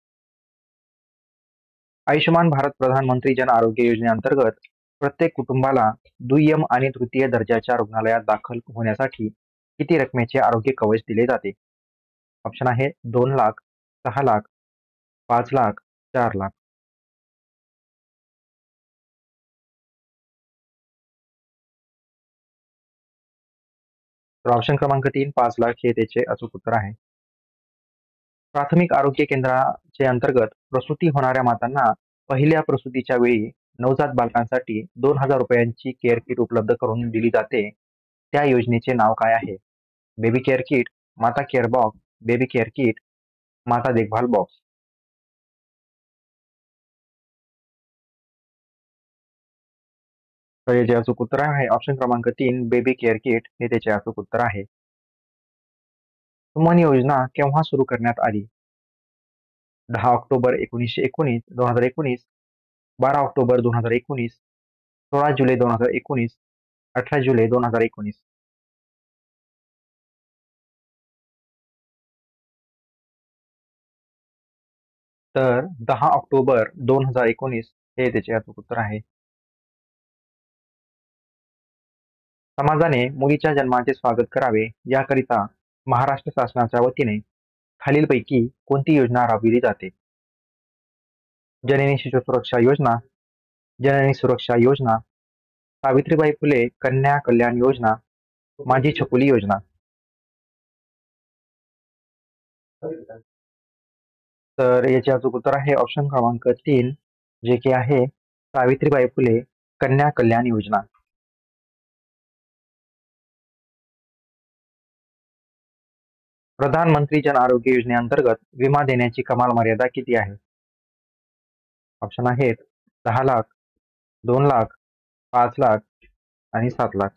आयुष्यमान भारत प्रधानमंत्री जन आरोग्य योजनेअंतर्गत प्रत्येक कुटुंबाला दुय्यम आणि तृतीय दर्जाच्या रुग्णालयात दाखल होण्यासाठी किती रकमेचे आरोग्य कवच दिले जाते? ऑप्शन आहे 2 लाख, 6 लाख, 5 लाख, 4 लाख. तर ऑप्शन क्रमांक 3 5 लाख हे त्याचे अचूक उत्तर आहे. प्राथमिक आरोग्य केंद्राचे अंतर्गत प्रसूती होणाऱ्या मातांना पहिल्या प्रसूतीच्या वेळी नवजात बालकांसाठी 2,000 रुपयांची केअर किट उपलब्ध करून दिली जाते. त्या योजनेचे नाव काय आहे? बेबी केअर किट, माता care box, baby care kit, माता देखभाल बॉक्स. तर याचे अचूक उत्तर आहे ऑप्शन क्रमांक 3 बेबी केअर किट हे त्याचे अचूक उत्तर आहे. सुमन योजना केव्हा सुरू करण्यात आली? 10 ऑक्टोबर 1919, 2019, 12 ऑक्टोबर 2019, 16 जुलै 2019, 18 जुलै 2019. तर 10 ऑक्टोबर 2019 हे त्याचे अचूक उत्तर आहे. समाजाने मुलीच्या जन्माचे स्वागत करावे याकरिता महाराष्ट्र शासनाच्या वतीने खालीलपैकी कोणती योजना राबविली जाते? जननी शिशु सुरक्षा योजना, जननी सुरक्षा योजना, सावित्रीबाई फुले कन्या कल्याण योजना, माझी छकुली योजना. तर याचे अचूक उत्तर आहे ऑप्शन क्रमांक 3 जे की आहे सावित्रीबाई फुले कन्या कल्याण योजना. प्रधानमंत्री जन आरोग्य योजनेअंतर्गत विमा देण्याची कमाल मर्यादा किती आहे? ऑप्शन आहेत 10 लाख, 2 लाख, 5 लाख आणि 7 लाख.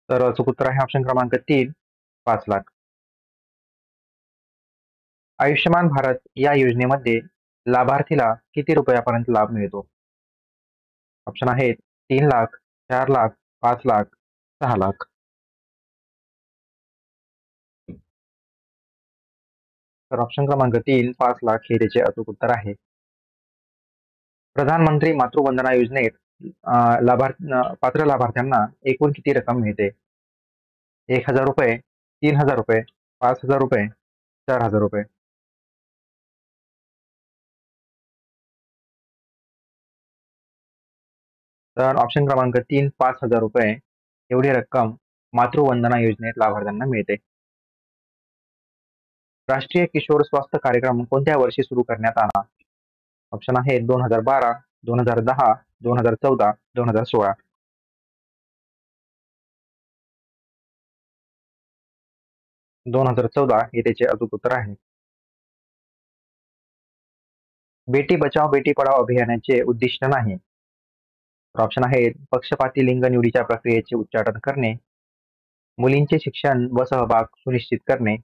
तर अचूक उत्तर आहे ऑप्शन क्रमांक 3 5 लाख. आयुष्यमान भारत या योजनेमध्ये लाभार्थीला किती रुपयापर्यंत लाभ मिळतो? ऑप्शन आहेत 3 लाख, 4 लाख, 5 लाख, 6 लाख. तर ऑप्शन क्रमांक 3 5 लाख हे त्याचे अचूक उत्तर आहे. प्रधानमंत्री मातृवंदना योजनेत पात्र लाभार्थ्यांना एकूण किती रक्कम मिळते? 1,000 रुपये, 3,000 रुपये, 5,000 रुपये, 4,000 रुपये. तर ऑप्शन क्रमांक 3 5,000 रुपये एवढी रक्कम मातृवंदना योजनेत लाभार्थ्यांना मिळते. राष्ट्रीय किशोर स्वास्थ्य कार्यक्रम कोणत्या वर्षी सुरू करण्यात आला? ऑप्शन आहे 2012, 2010, 2014, 2016. 2014 हे त्याचे अचूक उत्तर आहे. बेटी बचाव बेटी पढाओ अभियानाचे उद्दिष्ट नाही. ऑप्शन आहेत पक्षपाती लिंग निवडीच्या प्रक्रियेचे उच्चाटन करणे, मुलींचे शिक्षण व सहभाग सुनिश्चित करणे,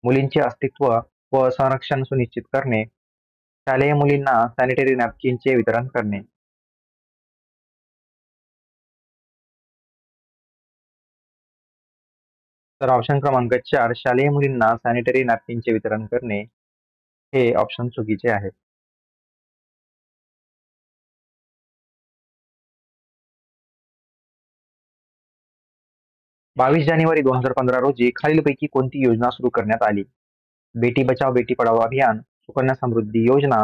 मुलींचे अस्तित्व व संरक्षण सुनिश्चित करणे, शालेय मुलींना सॅनिटरी नॅपकिनचे वितरण करणे. तर ऑप्शन क्रमांक 4 शालेय मुलींना सॅनिटरी नॅपकिनचे वितरण करणे हे ऑप्शन चुकीचे आहे. 22 जानेवारी 2015 रोजी खालीलपैकी कोणती योजना सुरू करण्यात आली? बेटी बचाव बेटी पढाओ अभियान, सुकन्या समृद्धी योजना,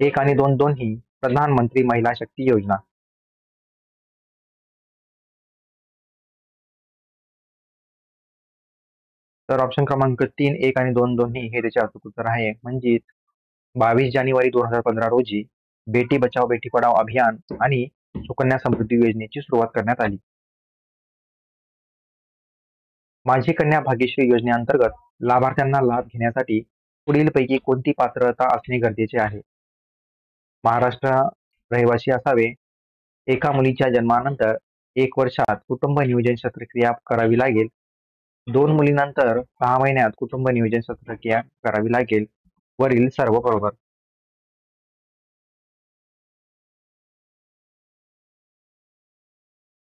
1 आणि 2 दोन्ही, प्रधानमंत्री महिला शक्ती योजना. तर ऑप्शन क्रमांक 3, 1 आणि 2 दोन्ही हे त्याचे अचूक उत्तर आहे. म्हणजेच 22 जानेवारी 2015 रोजी बेटी बचाओ बेटी पढाओ अभियान आणि सुकन्या समृद्धी योजनेची सुरुवात करण्यात आली. माझी कन्या भाग्यश्री योजनेअंतर्गत लाभार्थ्यांना लाभ घेण्यासाठी पुढीलपैकी कोणती पात्रता असणे गरजेचे आहे? महाराष्ट्र रहिवासी असावे, एका मुलीच्या जन्मानंतर 1 वर्षात कुटुंब नियोजन शस्त्रक्रिया करावी लागेल, 2 मुलींनंतर 6 महिन्यात कुटुंब नियोजन शस्त्रक्रिया करावी लागेल, वरील सर्व बरोबर.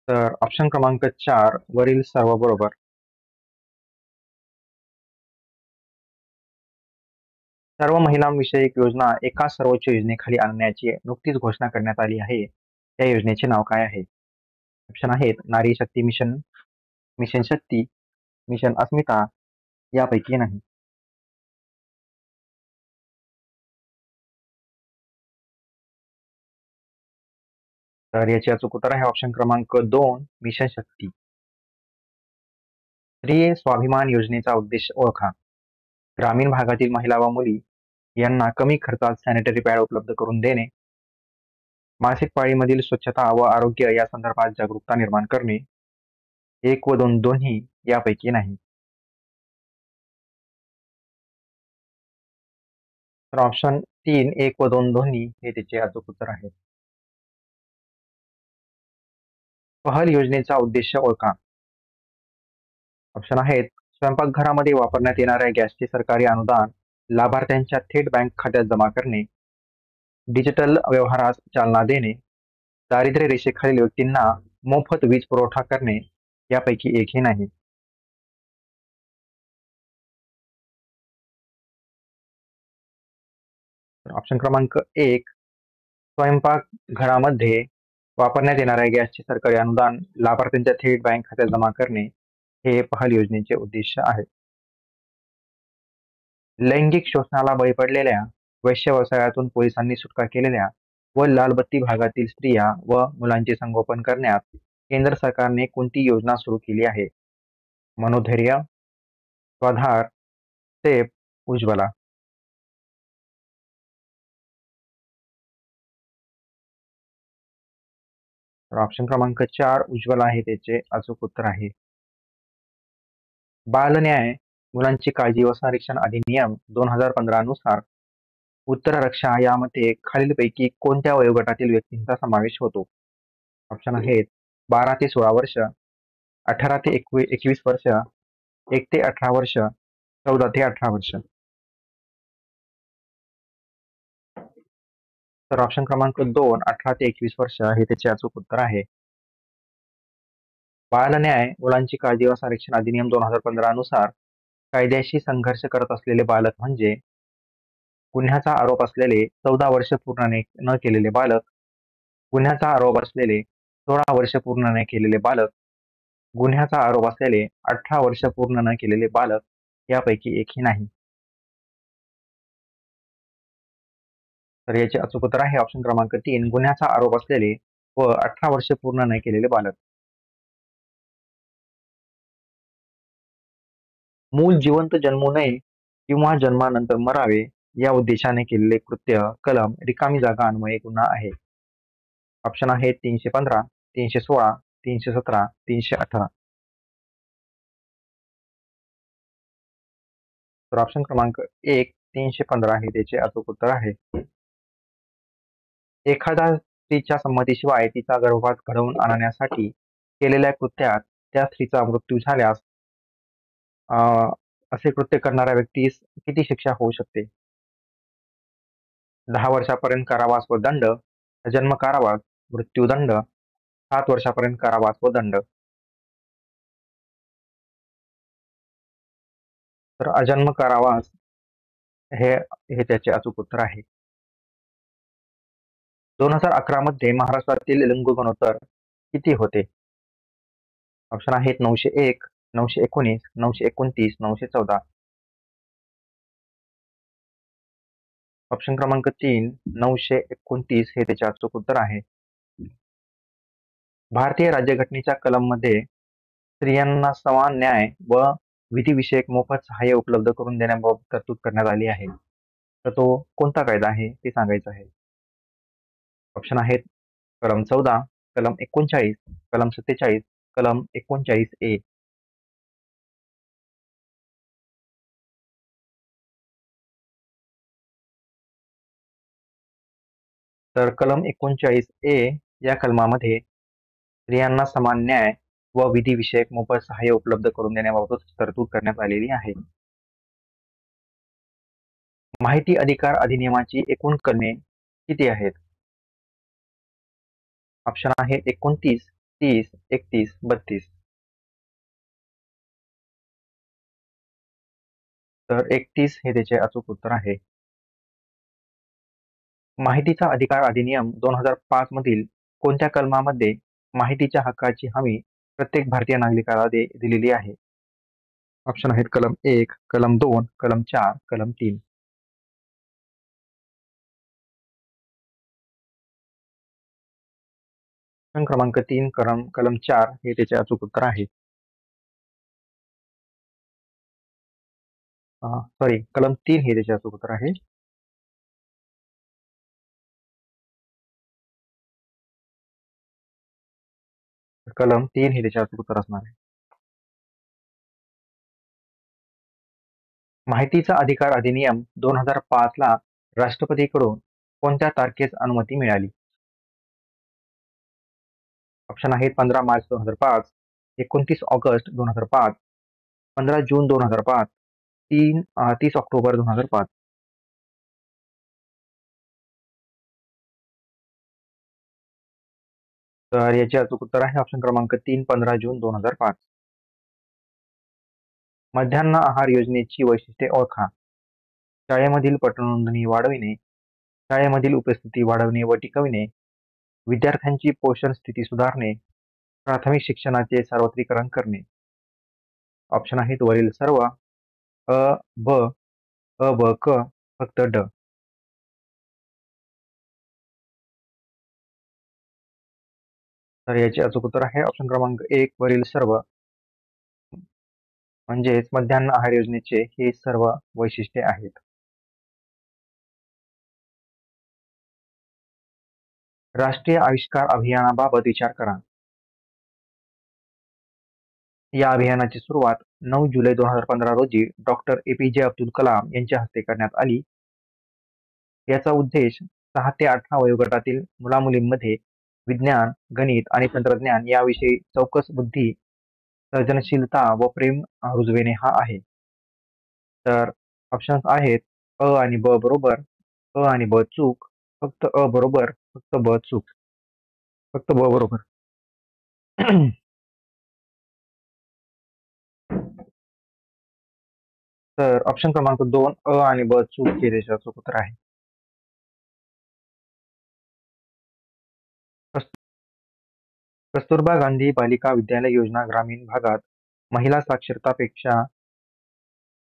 तर ऑप्शन क्रमांक 4 वरील सर्व बरोबर. सर्व महिलांविषयक योजना एका सर्वोच्च योजनेखाली आणण्याची नुकतीच घोषणा करण्यात आली आहे. त्या योजनेचे नाव काय आहे? ऑप्शन आहेत नारी शक्ती मिशन, मिशन शक्ती, मिशन अस्मिता यापैकी नाही. तर याचे अचूक उत्तर आहे ऑप्शन क्रमांक 2 मिशन शक्ती. स्त्री स्वाभिमान योजनेचा उद्देश ओळखा. ग्रामीण भागातील महिला व मुली यांना कमी खर्चात सॅनिटरी पॅड उपलब्ध करून देणे, मासिक पाळीमधील स्वच्छता व आरोग्य या संदर्भात जागरूकता निर्माण करणे, 1 व 2 दोन्ही यापैकी नाही. तर ऑप्शन 3, 1 व 2 दोन्ही हे त्याचे अचूक उत्तर आहे. पहल योजनेचा उद्देश ओळखा. ऑप्शन आहेत स्वयंपाकघरामध्ये वापरण्यात येणाऱ्या गॅसचे सरकारी अनुदान लाभार्थ्यांच्या थेट बँक खात्यात जमा करणे, डिजिटल व्यवहारास चालना देणे, दारिद्र्य रेषेखालील व्यक्तींना मोफत वीज पुरवठा करणे यापैकी एकही नाही. ऑप्शन क्रमांक 1 स्वयंपाकघरामध्ये वापरण्यात येणाऱ्या गॅसचे सरकारी अनुदान लाभार्थ्यांच्या थेट बँक खात्यात जमा करणे हे पहल योजनेचे उद्देश आहे. लैंगिक शोषणाला बळी पडलेल्या, वैश्य व्यवसायातून पोलिसांनी सुटका केलेल्या व लालबत्ती भागातील स्त्रिया व मुलांचे संगोपन करण्यात केंद्र सरकारने कोणती योजना सुरू केली आहे? मनोधैर्य, स्वाधार, सेफ, उज्ज्वला. तर ऑप्शन क्रमांक 4 उज्ज्वला हे त्याचे अचूक उत्तर आहे. बालन्याय, मुलांची काळजी व संरक्षण अधिनियम 2015 नुसार उत्तर रक्षा यामध्ये खालीलपैकी कोणत्या वयोगटातील व्यक्तींचा समावेश होतो? ऑप्शन आहेत 12 ते 16 वर्ष, 18 ते 21 वर्ष, 1 ते 18 वर्ष, 14 ते 18 वर्ष. तर ऑप्शन क्रमांक 2 18 ते 21 वर्ष हे त्याचे अचूक उत्तर आहे. बालन्याय, मुलांची काळजी व संरक्षण अधिनियम 2015 नुसार कायद्याशी संघर्ष करत असलेले बालक म्हणजे गुन्ह्याचा आरोप असलेले 14 वर्ष पूर्ण न केलेले बालक, गुन्ह्याचा आरोप असलेले 16 वर्ष पूर्ण न केलेले बालक, गुन्ह्याचा आरोप असलेले 18 वर्ष पूर्ण न केलेले बालक यापैकी एकही नाही. तर याचे अचूक उत्तर आहे ऑप्शन क्रमांक 3 गुन्ह्याचा आरोप असलेले व 18 वर्ष पूर्ण न केलेले बालक. मूल जिवंत जन्मू नये किंवा जन्मानंतर मरावे या उद्देशाने केलेले कृत्य कलम रिकामी जागा अन्वये गुन्हा आहे. ऑप्शन आहे 315, 316, 317, 318. तर ऑप्शन क्रमांक 1 315 हे त्याचे अचूक उत्तर आहे. एखाद्या स्त्रीच्या संमतीशिवाय तिचा गर्भपात घडवून आणण्यासाठी केलेल्या कृत्यात त्या स्त्रीचा मृत्यू झाल्यास असे कृत्य करणाऱ्या व्यक्तीस किती शिक्षा होऊ शकते? 10 वर्षापर्यंत कारावास व दंड, जन्म कारावास, मृत्यूदंड, 7 वर्षापर्यंत कारावास व दंड. तर अजन्म कारावास हे हे त्याचे अचूक उत्तर आहे. 2011 मध्ये महाराष्ट्रातील लिंग गुणोत्तर किती होते? ऑप्शन आहेत 901, 919, 929, 914. ऑप्शन क्रमांक 3 929 हे त्याचे अचूक उत्तर आहे. भारतीय राज्यघटनेच्या कलम मध्ये स्त्रियांना समान न्याय व विधिविषयक मोफत सहाय्य उपलब्ध करून देण्याबाबत तरतूद करण्यात आली आहे. तर तो कोणता कायदा आहे ते सांगायचं आहे. ऑप्शन आहेत कलम 14, कलम 39, कलम 47, कलम 39A. तर कलम 39A या कलमामध्ये स्त्रियांना समान न्याय व विधिविषयक मोफत सहाय्य उपलब्ध करून देण्याबाबत तरतूद करण्यात आलेली आहे. माहिती अधिकार अधिनियमाची एकूण कलमे किती आहेत? ऑप्शन आहे 29, 30, 31, 32. तर 31 हे त्याचे अचूक उत्तर आहे. माहितीचा अधिकार अधिनियम 2005 मधील कोणत्या कलमामध्ये माहितीच्या हक्काची हमी प्रत्येक भारतीय नागरिकाला दिलेली आहे? ऑप्शन आहेत कलम 1, कलम 2, कलम 4, कलम 3. क्रमांक 3 कलम 4 हे त्याचे अचूक उत्तर आहे. सॉरी, कलम 3 हे त्याचे अचूक उत्तर आहे. कलम 3 हे त्याचे अचूक उत्तर असणार आहे. माहितीचा अधिकार अधिनियम 2005 ला राष्ट्रपतीकडून कोणत्या तारखेस अनुमती मिळाली? ऑप्शन आहेत 15 मार्च 2005, 29 ऑगस्ट 2005, 15 जून 2005, 30 ऑक्टोबर 2005. तर याचे अचूक उत्तर आहे ऑप्शन क्रमांक 3, 15 जून 2005. मध्यान्ह आहार योजनेची वैशिष्ट्ये ओळखा. शाळेमधील पतनोंदणी वाढविणे, शाळेमधील उपस्थिती वाढवणे व टिकविणे, विद्यार्थ्यांची पोषण स्थिती सुधारणे, प्राथमिक शिक्षणाचे सार्वत्रिकरण करणे. ऑप्शन आहेत वरील सर्व. अ, ब, क, फक्त ड. तर याचे अचूक उत्तर आहे ऑप्शन क्रमांक 1, वरील सर्व. म्हणजेच मध्यान्ह आहार योजनेचे हे सर्व वैशिष्ट्ये आहेत. राष्ट्रीय आविष्कार अभियानाबाबत विचार करा. या अभियानाची सुरुवात 9 जुलै 2015 रोजी डॉक्टर APJ अब्दुल कलाम यांच्या हस्ते करण्यात आली. याचा उद्देश 6 ते 18 वयोगटातील मुलामुलींमध्ये विज्ञान, गणित आणि तंत्रज्ञान याविषयी चौकस बुद्धी, सर्जनशीलता व प्रेम रुजविणे हा आहे. तर ऑप्शन्स आहेत अ आणि ब बरोबर, अ आणि ब चूक, फक्त अ बरोबर, फक्त ब चूक, फक्त ब बरोबर. तर ऑप्शन क्रमांक 2, अ आणि ब चूक हे त्याचे अचूक उत्तर आहे. कस्तुरबा गांधी बालिका विद्यालय योजना ग्रामीण भागात महिला साक्षरतापेक्षा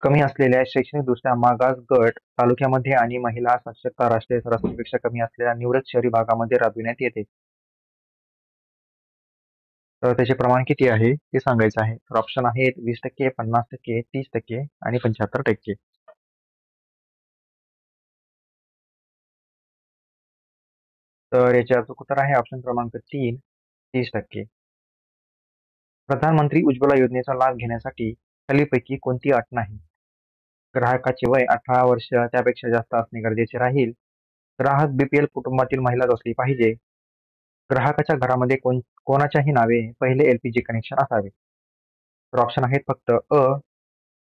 कमी असलेल्या शैक्षणिकदृष्ट्या मागास गट तालुक्यामध्ये आणि महिला साक्षरता राष्ट्रीय सरासरीपेक्षा कमी असलेल्या निवडक शहरी भागामध्ये राबविण्यात येते. तर त्याचे प्रमाण किती आहे ते सांगायचं आहे. तर ऑप्शन आहेत 20%, 50%, 30% आणि 75%. तर याचे अचूक उत्तर आहे ऑप्शन क्रमांक 3, 30%. प्रधानमंत्री उज्ज्वला योजनेचा लाभ घेण्यासाठी खालीलपैकी कोणती अट नाही? ग्राहकाचे वय 18 वर्ष त्यापेक्षा जास्त असणे गरजेचे राहील. ग्राहक BPL कुटुंबातील महिलाच असली पाहिजे. ग्राहकाच्या घरामध्ये कोणाच्याही नावे पहिले LPG कनेक्शन असावे. तर ऑप्शन आहेत फक्त अ,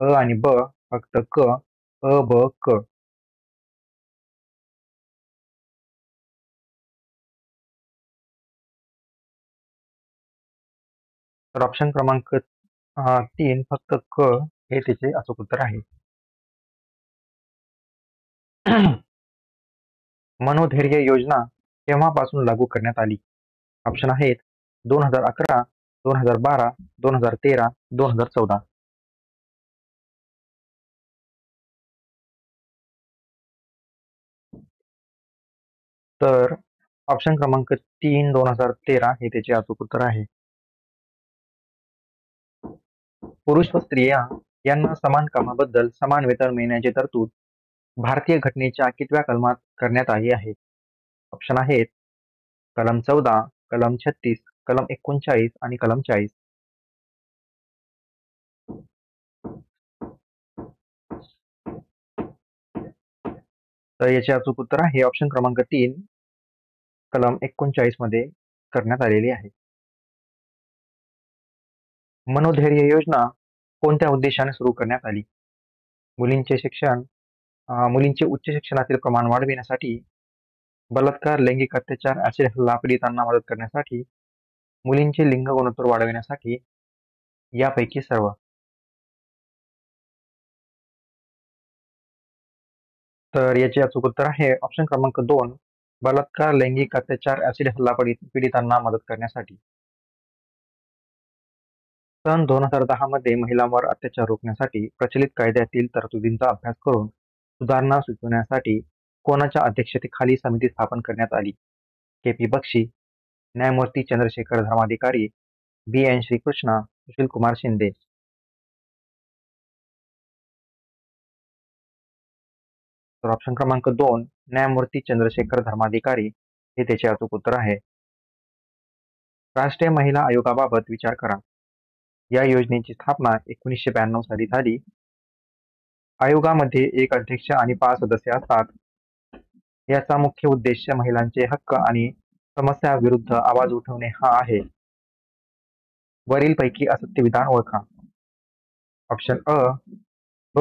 अ आणि ब, फक्त क, अ, ब, क. तर ऑप्शन क्रमांक 3, फक्त क हे त्याचे अचूक उत्तर आहे. मनोधैर्य योजना केव्हापासून लागू करण्यात आली? ऑप्शन आहेत 2011, 2012, 2013, 2014. तर ऑप्शन क्रमांक 3, 2013 हे त्याचे अचूक उत्तर आहे. पुरुष व स्त्रिया यांना समान कामाबद्दल समान वेतन मिळण्याची तरतूद भारतीय घटनेच्या कितव्या कलमात करण्यात आली आहे? ऑप्शन आहेत कलम 14, कलम 36, कलम 39 आणि कलम 40. तर याचे अचूक उत्तर आहे ऑप्शन क्रमांक 3, कलम 39 मध्ये करण्यात आलेली आहे. मनोधैर्य योजना कोणत्या उद्देशाने सुरू करण्यात आली? मुलींचे उच्च शिक्षणातील प्रमाण वाढविण्यासाठी, बलात्कार, लैंगिक अत्याचार, ऍसिड हल्ला पीडितांना मदत करण्यासाठी, मुलींचे लिंग गुणोत्तर वाढविण्यासाठी, यापैकी सर्व. तर याचे अचूक उत्तर आहे ऑप्शन क्रमांक 2, बलात्कार, लैंगिक अत्याचार, ऍसिड हल्ला पीडितांना मदत करण्यासाठी. सन 2010 मध्ये महिलांवर अत्याचार रोखण्यासाठी प्रचलित कायद्यातील तरतुदींचा अभ्यास करून सुधारणा सुचवण्यासाठी कोणाच्या अध्यक्षतेखाली समिती स्थापन करण्यात आली? के.पी. बक्षी, न्यायमूर्ती चंद्रशेखर धर्माधिकारी, बी.एन. श्रीकृष्णा, सुशील कुमार शिंदे. तर ऑप्शन क्रमांक 2, न्यायमूर्ती चंद्रशेखर धर्माधिकारी हे त्याचे अचूक उत्तर आहे. राष्ट्रीय महिला आयोगाबाबत विचार करा. या योजनेची स्थापना 1992 साली झाली. आयोगामध्ये एक अध्यक्ष आणि 5 सदस्य असतात. याचा मुख्य उद्देश महिलांचे हक्क आणि समस्यांविरुद्ध आवाज उठवणे हा आहे. वरीलपैकी असत्य विधान ओळखा. ऑप्शन अ, ब,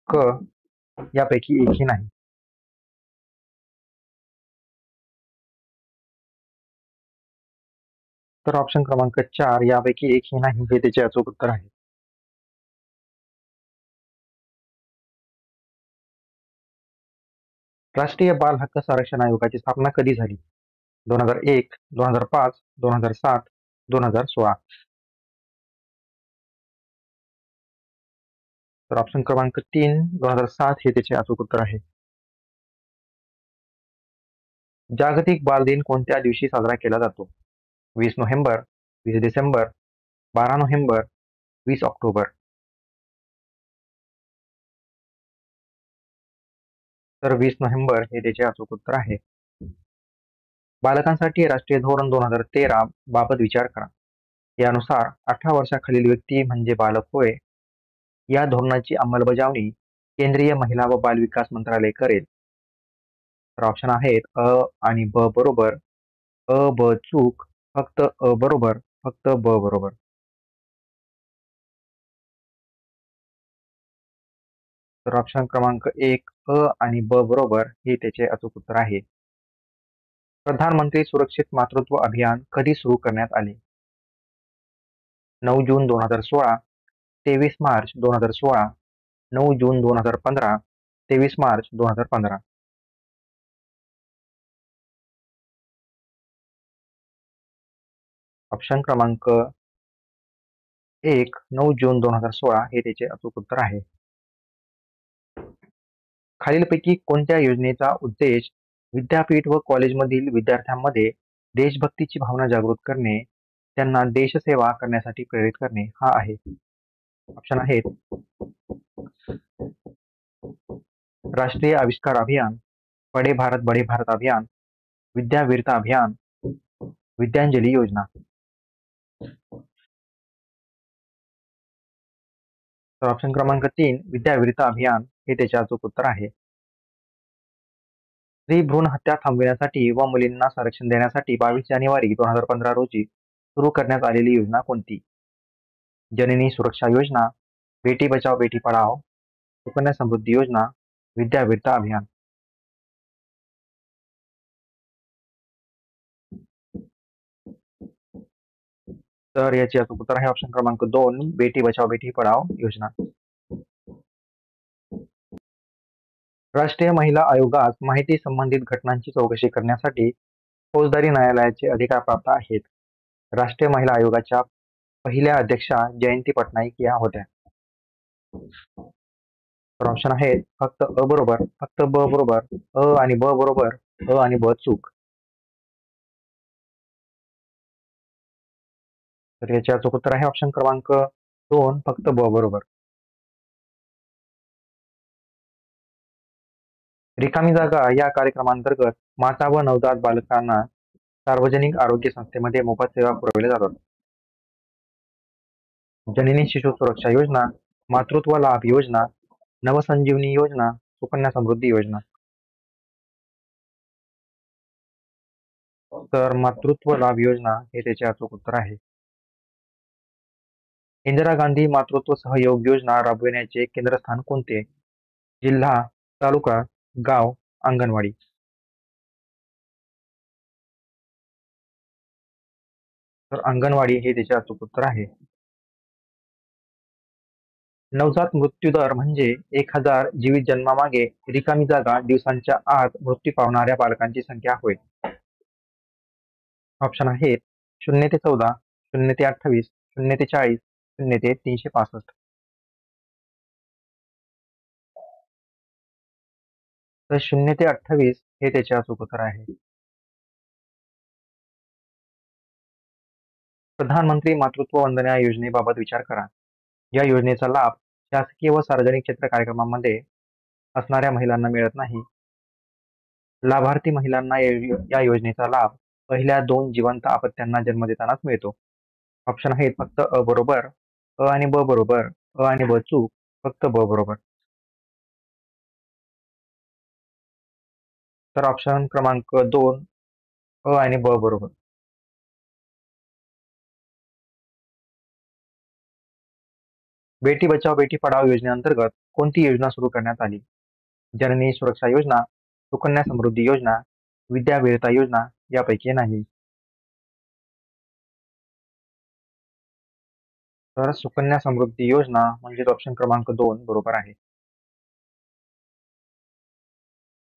क यापैकी एकही नाही. तर ऑप्शन क्रमांक 4 यापैकी एकही नाही हे त्याचे अचूक उत्तर आहे. राष्ट्रीय बाल हक्क संरक्षण आयोगाची स्थापना कधी झाली? 2001, 2005, 2007, 2016. तर ऑप्शन क्रमांक 3, 2007 हे त्याचे अचूक उत्तर आहे. जागतिक बाल दिन कोणत्या दिवशी साजरा केला जातो? 20 नोव्हेंबर, 20 डिसेंबर, 12 नोव्हेंबर, 20 ऑक्टोबर. तर 20 नोव्हेंबर हे त्याचे अचूक उत्तर आहे. बालकांसाठी राष्ट्रीय धोरण 2013 बाबत विचार करा. यानुसार 18 वर्षाखालील व्यक्ती म्हणजे बालक होय. या धोरणाची अंमलबजावणी केंद्रीय महिला व बाल विकास मंत्रालय करेल. तर ऑप्शन आहेत अ आणि ब बरोबर, अ ब चूक, फक्त अ बरोबर, फक्त ब बरोबर. तर ऑप्शन क्रमांक 1, अ आणि ब बरोबर हे त्याचे अचूक उत्तर आहे. प्रधानमंत्री सुरक्षित मातृत्व अभियान कधी सुरू करण्यात आले? 9 जून 2016, 23 मार्च 2016, 9 जून 2015, 23 मार्च 2015. ऑप्शन क्रमांक 1, 9 जून 2016 हे त्याचे अचूक उत्तर आहे. खालीलपैकी कोणत्या योजनेचा उद्देश विद्यापीठ व कॉलेजमधील विद्यार्थ्यांमध्ये देशभक्तीची भावना जागृत करणे, त्यांना देशसेवा करण्यासाठी प्रेरित करणे हा आहे? ऑप्शन आहेत राष्ट्रीय आविष्कार अभियान, बड़े भारत अभियान, विद्यावीरता अभियान, विद्यांजली योजना. तर ऑप्शन क्रमांक 3, विद्यावीरता अभियान हे त्याचे अचूक उत्तर आहे. स्त्री भ्रूण हत्या थांबविण्यासाठी व मुलींना संरक्षण देण्यासाठी 22 जानेवारी 2015 रोजी सुरू करण्यात आलेली योजना कोणती? जननी सुरक्षा योजना, बेटी बचाओ बेटी पढाओ, सुकन्या समृद्धी योजना, विद्यावीरता अभियान. तर याचे अचूक उत्तर आहे ऑप्शन क्रमांक 2, बेटी बचाओ बेटी पढाओ योजना. राष्ट्रीय महिला आयोगास माहिती संबंधित घटनांची चौकशी करण्यासाठी फौजदारी न्यायालयाचे अधिकार प्राप्त आहेत. राष्ट्रीय महिला आयोगाच्या पहिल्या अध्यक्षा जयंती पटनाईक या होत्या. तर ऑप्शन आहेत फक्त अ बरोबर, फक्त ब बरोबर, अ आणि ब बरोबर, अ आणि ब चूक. तर याचे अचूक उत्तर आहे ऑप्शन क्रमांक 2, फक्त ब बरोबर. रिकामी जागा या कार्यक्रमांतर्गत माता व नवजात बालकांना सार्वजनिक आरोग्य संस्थेमध्ये मोफत सेवा पुरवल्या जातात. जननी शिशु सुरक्षा योजना, मातृत्व लाभ योजना, नवसंजीवनी योजना, सुकन्या समृद्धी योजना. तर मातृत्व लाभ योजना हे त्याचे अचूक उत्तर आहे. इंदिरा गांधी मातृत्व सहयोग योजना राबविण्याचे केंद्रस्थान कोणते? जिल्हा, तालुका, गाव, अंगणवाडी. तर अंगणवाडी हे त्याचे अचूक उत्तर आहे. नवजात मृत्यूदर म्हणजे 1000 जीवित जन्मामागे रिकामी जागा दिवसांच्या आत मृत्यू पावणाऱ्या बालकांची संख्या होय. ऑप्शन आहेत 0 ते 14, 0 ते 28, 0 ते 40, 0 ते 365. तर 0 ते 28 हे त्याचे अचूक उत्तर आहे. प्रधानमंत्री मातृत्व वंदना योजनेबाबत विचार करा. या योजनेचा लाभ शासकीय व सार्वजनिक क्षेत्र कार्यक्रमांमध्ये असणाऱ्या महिलांना मिळत नाही. लाभार्थी महिलांना या योजनेचा लाभ पहिल्या 2 जिवंत अपत्यांना जन्म देतानाच मिळतो. ऑप्शन आहेत फक्त अ बरोबर, अ आणि ब बरोबर, अ आणि ब चूक, फक्त ब बरोबर. तर ऑप्शन क्रमांक 2 अ आणि ब बरोबर. बेटी बचाव बेटी पढाओ योजनेअंतर्गत कोणती योजना सुरू करण्यात आली? जननी सुरक्षा योजना, सुकन्या समृद्धी योजना, विद्याविरता योजना यापैकी नाही. तर सुकन्या समृद्धी योजना म्हणजेच ऑप्शन क्रमांक 2 बरोबर आहे.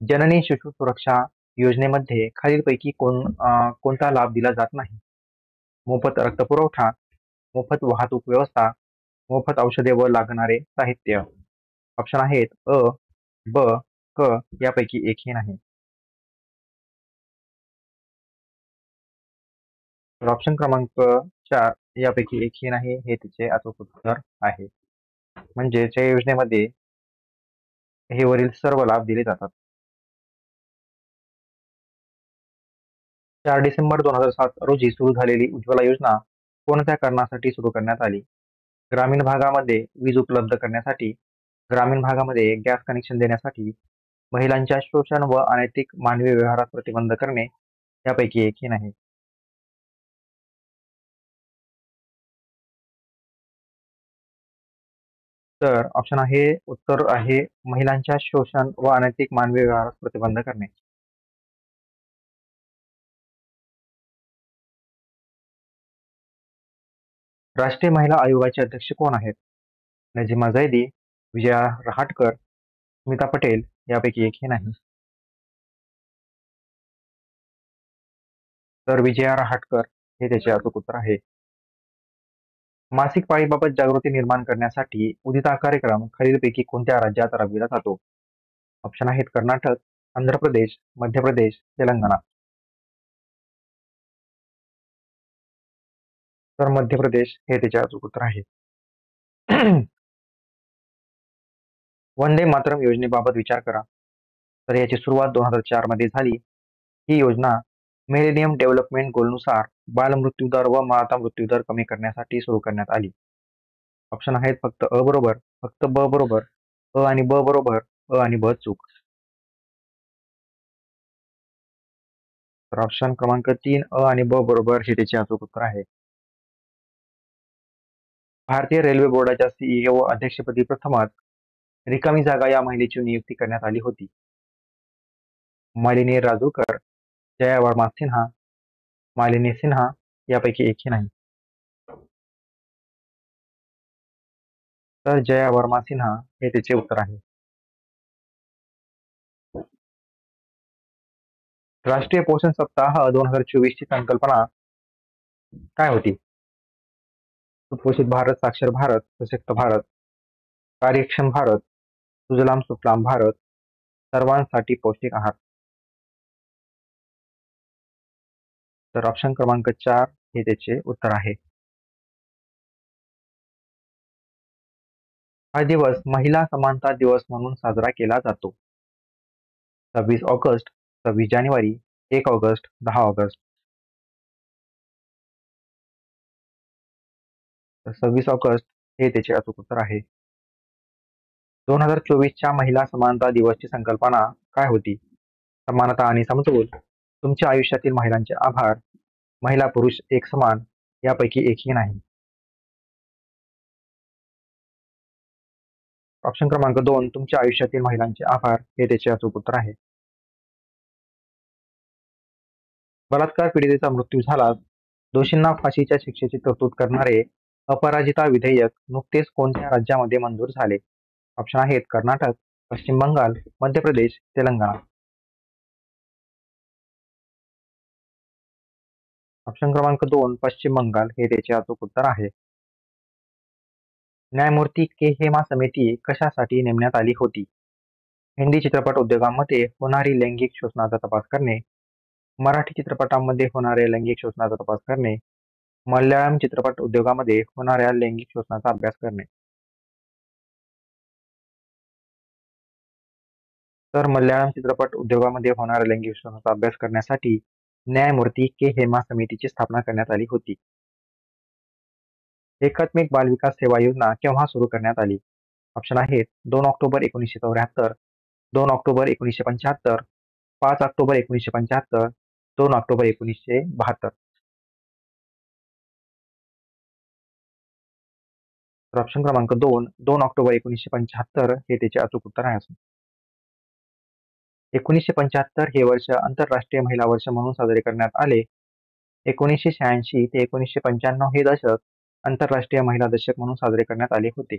जननी शिशु सुरक्षा योजनेमध्ये खालीलपैकी कोणता लाभ दिला जात नाही? मोफत रक्तपुरवठा, मोफत वाहतूक व्यवस्था, मोफत औषधे व लागणारे साहित्य. ऑप्शन आहेत अ, ब, क यापैकी एकही नाही. तर ऑप्शन क्रमांक 4 यापैकी एकही नाही हे तिचे अचूक उत्तर आहे. म्हणजेच या योजनेमध्ये हे वरील सर्व लाभ दिले जातात. 4 डिसेंबर 2007 रोजी सुरू झालेली उज्ज्वला योजना कोणत्या कारणासाठी सुरू करण्यात आली? ग्रामीण भागामध्ये वीज उपलब्ध करण्यासाठी, ग्रामीण भागामध्ये गॅस कनेक्शन देण्यासाठी, महिलांच्या शोषण व अनैतिक मानवी व्यवहारात प्रतिबंध करणे यापैकी एकही नाही. तर ऑप्शन आहे उत्तर आहे महिलांच्या शोषण व अनैतिक मानवी व्यवहारास प्रतिबंध करणे. राष्ट्रीय महिला आयोगाचे अध्यक्ष कोण आहेत? नजीमा जैदी, विजया रहाटकर, स्मिता पटेल यापैकी एकही नाही. तर विजया रहाटकर हे त्याचे अचूक उत्तर आहे. मासिक पाळीबाबत जागृती निर्माण करण्यासाठी उदित हा कार्यक्रम खालीलपैकी कोणत्या राज्यात राबविला जातो? ऑप्शन आहेत कर्नाटक, आंध्र प्रदेश, मध्य प्रदेश, तेलंगणा. तर मध्य प्रदेश हे त्याचे अचूक उत्तर आहे. वंदे मातरम योजनेबाबत विचार करा. तर याची सुरुवात 2004 मध्ये झाली. ही योजना मिलेनियम डेव्हलपमेंट गोलनुसार बालमृत्यूदर व माता मृत्यूदर कमी करण्यासाठी सुरू करण्यात आली. ऑप्शन आहेत फक्त अ बरोबर, फक्त ब बरोबर, अ आणि ब बरोबर, अ आणि ब चूक. तर ऑप्शन क्रमांक 3 अ आणि ब बरोबर हे त्याचे अचूक उत्तर आहे. भारतीय रेल्वे बोर्डाच्या सीईओ अध्यक्षपदी प्रथमच रिकामी जागा या महिलेची नियुक्ती करण्यात आली होती. मालिनी राजूरकर, जया वर्मा सिन्हा, मालिनी सिन्हा यापैकी एकही नाही. तर जया वर्मा सिन्हा हे त्याचे उत्तर आहे. राष्ट्रीय पोषण सप्ताह 2024 ची संकल्पना काय होती? सुपोषित भारत, साक्षर भारत, सशक्त भारत, कार्यक्षम भारत, सुजलाम सुफलाम भारत, सर्वांसाठी पौष्टिक आहार. तर ऑप्शन क्रमांक 4 हे त्याचे उत्तर आहे. हा दिवस महिला समानता दिवस म्हणून साजरा केला जातो. 26 ऑगस्ट, 26 जानेवारी, 1 ऑगस्ट, 10 ऑगस्ट. तर 26 ऑगस्ट हे त्याचे अचूक उत्तर आहे. 2024च्या महिला समानता दिवसची संकल्पना काय होती? समानता आणि समतोल, तुमच्या आयुष्यातील महिलांचे आभार, महिला पुरुष एक समान, यापैकी एकही नाही. ऑप्शन क्रमांक 2, तुमच्या आयुष्यातील महिलांचे आभार हे त्याचे अचूक उत्तर आहे. बलात्कार पीडितेचा मृत्यू झाल्यास दोषींना फाशीच्या शिक्षेची तरतूद करणारे अपराजिता विधेयक नुकतेच कोणत्या राज्यामध्ये मंजूर झाले? ऑप्शन आहेत कर्नाटक, पश्चिम बंगाल, मध्य प्रदेश, तेलंगणा. ऑप्शन क्रमांक 2, पश्चिम बंगाल हे त्याचे अचूक उत्तर आहे. न्यायमूर्ती के हेमा समिती कशासाठी नेमण्यात आली होती? हिंदी चित्रपट उद्योगामध्ये होणारी लैंगिक शोषणाचा तपास करणे, मराठी चित्रपटांमध्ये होणाऱ्या लैंगिक शोषणाचा तपास करणे, मल्याळम चित्रपट उद्योगामध्ये होणाऱ्या लैंगिक शोषणाचा अभ्यास करणे. तर मल्याळम चित्रपट उद्योगामध्ये होणाऱ्या लैंगिक शोषणाचा अभ्यास करण्यासाठी न्यायमूर्ती के हेमा समितीची स्थापना करण्यात आली होती. एकात्मिक बाल विकास सेवा योजना केव्हा सुरू करण्यात आली? ऑप्शन आहेत 2 ऑक्टोबर 1974, 2 ऑक्टोबर 1975, 5 ऑक्टोबर 1975, 2 ऑक्टोबर 1972. तर ऑप्शन क्रमांक 2, 2 ऑक्टोबर 1975 हे त्याचे अचूक उत्तर आहे. 1975 हे वर्ष आंतरराष्ट्रीय महिला वर्ष म्हणून साजरे करण्यात आले. 1986 ते 1995 हे दशक आंतरराष्ट्रीय महिला दशक म्हणून साजरे करण्यात आले होते.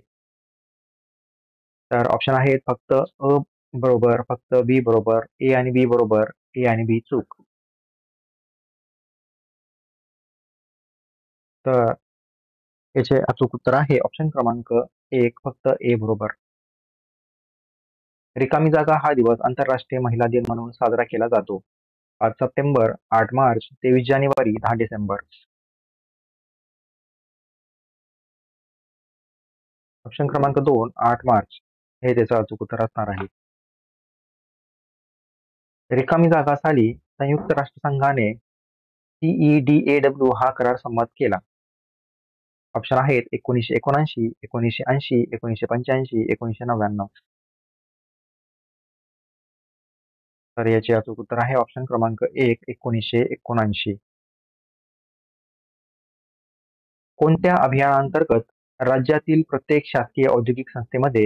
तर ऑप्शन आहेत फक्त अ बरोबर, फक्त बी बरोबर, ए आणि बी बरोबर, ए आणि बी चूक. तर याचे अचूक उत्तर आहे ऑप्शन क्रमांक 1, फक्त ए बरोबर. रिकामी जागा हा दिवस आंतरराष्ट्रीय महिला दिन म्हणून साजरा केला जातो. 5 सप्टेंबर, 8 मार्च, 23 जानेवारी, 10 डिसेंबर. ऑप्शन क्रमांक 2, 8 मार्च हे त्याचं अचूक उत्तर असणार आहे. रिकामी जागा साली संयुक्त राष्ट्रसंघाने CEDAW हा करार संमत केला. ऑप्शन आहेत 1979, 1980, 1985, 1999. तर याचे अचूक उत्तर आहे ऑप्शन क्रमांक 1, 1979. कोणत्या अभियानांतर्गत राज्यातील प्रत्येक शासकीय औद्योगिक संस्थेमध्ये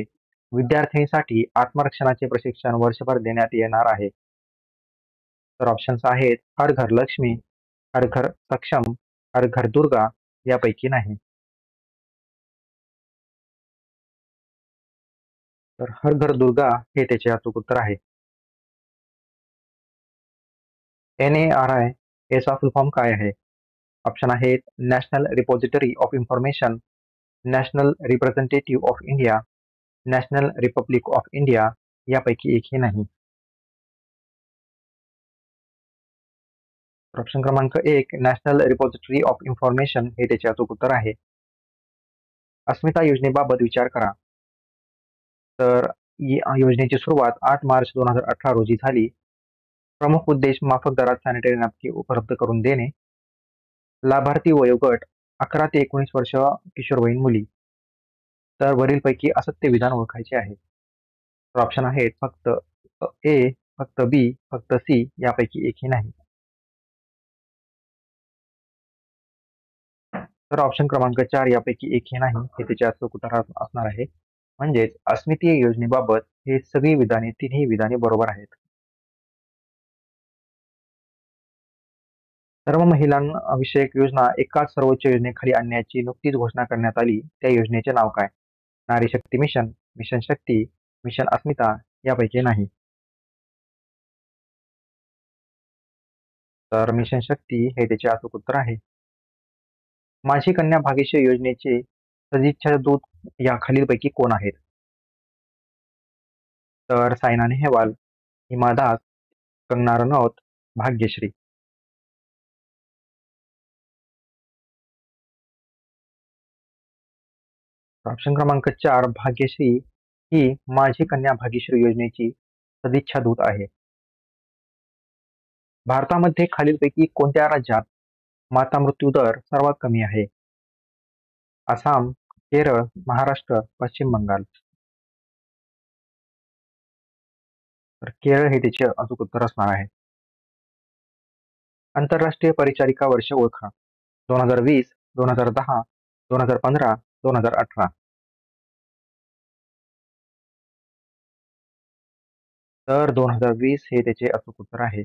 विद्यार्थिनींसाठी आत्मरक्षणाचे प्रशिक्षण वर्षभर देण्यात येणार आहे? तर ऑप्शन्स आहेत हर घर लक्ष्मी, हर घर सक्षम, हर घर दुर्गा, यापैकी नाही. तर हर घर दुर्गा हे त्याचे अचूक उत्तर आहे. NARI याचा फुल फॉर्म काय आहे? ऑप्शन आहेत national repository of information, national representative of India, national Republic of India, यापैकी एकही नाही. ऑप्शन क्रमांक 1, नॅशनल रिपॉझिटरी ऑफ इन्फॉर्मेशन हे त्याचे अचूक उत्तर आहे. अस्मिता योजनेबाबत विचार करा. तर या योजनेची सुरुवात 8 मार्च 2018 रोजी झाली. प्रमुख उद्देश माफक दरात सॅनिटरी नॅपकिन उपलब्ध करून देणे. लाभार्थी वयोगट 11 ते 19 वर्ष किशोरवयीन मुली. तर वरीलपैकी असत्य विधान ओळखायचे आहे. तर ऑप्शन आहेत फक्त ए, फक्त बी, फक्त सी, यापैकी एकही नाही. तर ऑप्शन क्रमांक 4 यापैकी एकही नाही हे त्याचे अचूक उत्तर असणार आहे. म्हणजेच अस्मितीय योजनेबाबत हे सगळी विधाने, तिन्ही विधाने बरोबर आहेत. सर्व महिलांविषयक योजना एकाच सर्वोच्च योजनेखाली आणण्याची नुकतीच घोषणा करण्यात आली. त्या योजनेचे नाव काय? नारी शक्ती मिशन, मिशन शक्ती, मिशन अस्मिता, यापैकी नाही. तर मिशन शक्ती हे त्याचे अचूक उत्तर आहे. माझी कन्या भाग्यश्री योजनेचे सदिच्छा दूत या खालीलपैकी कोण आहेत? तर सायना नेहवाल, हिमा दास, कंगना रनौत, भाग्यश्री. ऑप्शन क्रमांक 4, भाग्यश्री ही माझी कन्या भाग्यश्री योजनेची सदिच्छा दूत आहे. भारतामध्ये खालीलपैकी कोणत्या राज्यात माता मृत्यू दर सर्वात कमी आहे? आसाम, केरळ, महाराष्ट्र, पश्चिम बंगाल. तर केरळ हे त्याचे अचूक उत्तर असणार आहे. आंतरराष्ट्रीय परिचारिका वर्ष ओळखा. 2020, 2010, 2015, 2018. तर 2020 हे त्याचे अचूक उत्तर आहे.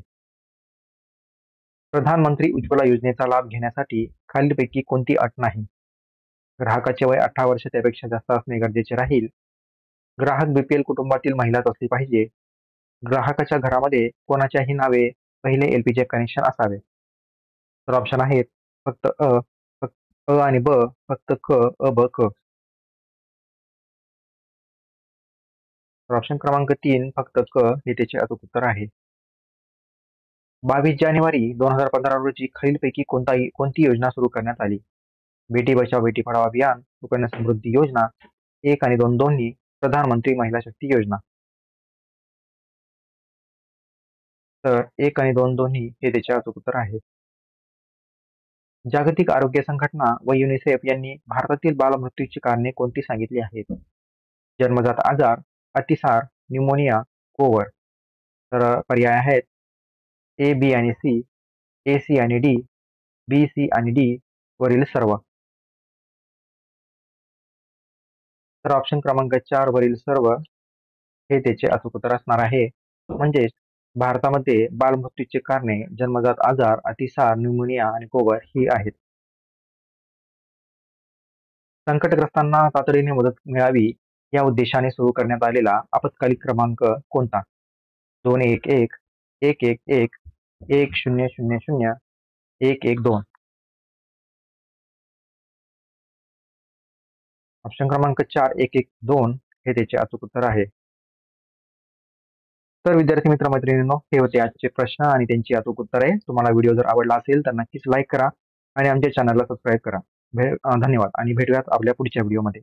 प्रधानमंत्री उज्ज्वला योजनेचा लाभ घेण्यासाठी खालीलपैकी कोणती अट नाही? ग्राहकाचे वय 18 वर्ष त्यापेक्षा जास्त असणे गरजेचे राहील. ग्राहक बीपीएल कुटुंबातील महिलाच असली पाहिजे. ग्राहकाच्या घरामध्ये कोणाच्याही नावे पहिले एलपीजी कनेक्शन असावे. तर ऑप्शन आहेत फक्त फक्त अ आणि ब, फक्त क, अ, ब, क. तर ऑप्शन क्रमांक 3 फक्त क हे त्याचे अचूक उत्तर आहे. 22 जानेवारी 2015 रोजी खालीलपैकी कोणती योजना सुरू करण्यात आली? बेटी बचाओ बेटी पढाओ अभियान, सुकन्या समृद्धी योजना, 1 आणि 2 दोन्ही, प्रधानमंत्री महिला शक्ती योजना. तर 1 आणि 2 दोन्ही हे त्याचे अचूक उत्तर आहे. जागतिक आरोग्य संघटना व युनिसेफ यांनी भारतातील बालमृत्यूची कारणे कोणती सांगितली आहेत? जन्मजात आजार, अतिसार, न्यूमोनिया, कोवर. तर पर्याय आहेत ए, बी आणि सी, ए, सी आणि डी, बी, सी आणि डी वरील सर्व. तर ऑप्शन क्रमांक 4 वरील सर्व हे त्याचे अचूक उत्तर असणार आहे. म्हणजेच भारतामध्ये बालमृत्यूची कारणे जन्मजात आजार, अतिसार, न्यूमोनिया आणि कोवर ही आहेत. संकटग्रस्तांना तातडीने मदत मिळावी या उद्देशाने सुरू करण्यात आलेला आपत्कालीन क्रमांक कोणता? 211, 111, 1000, 112. ऑप्शन क्रमांक 4 112 हे त्याचे अचूक उत्तर आहे. तर विद्यार्थी मित्र मैत्रिणींनो, हे होते आजचे प्रश्न आणि त्यांची अचूक उत्तरे. तुम्हाला व्हिडिओ जर आवडला असेल तर नक्कीच लाईक करा आणि आमच्या चॅनलला सबस्क्राईब करा. धन्यवाद आणि भेटूयात आपल्या पुढच्या व्हिडिओमध्ये.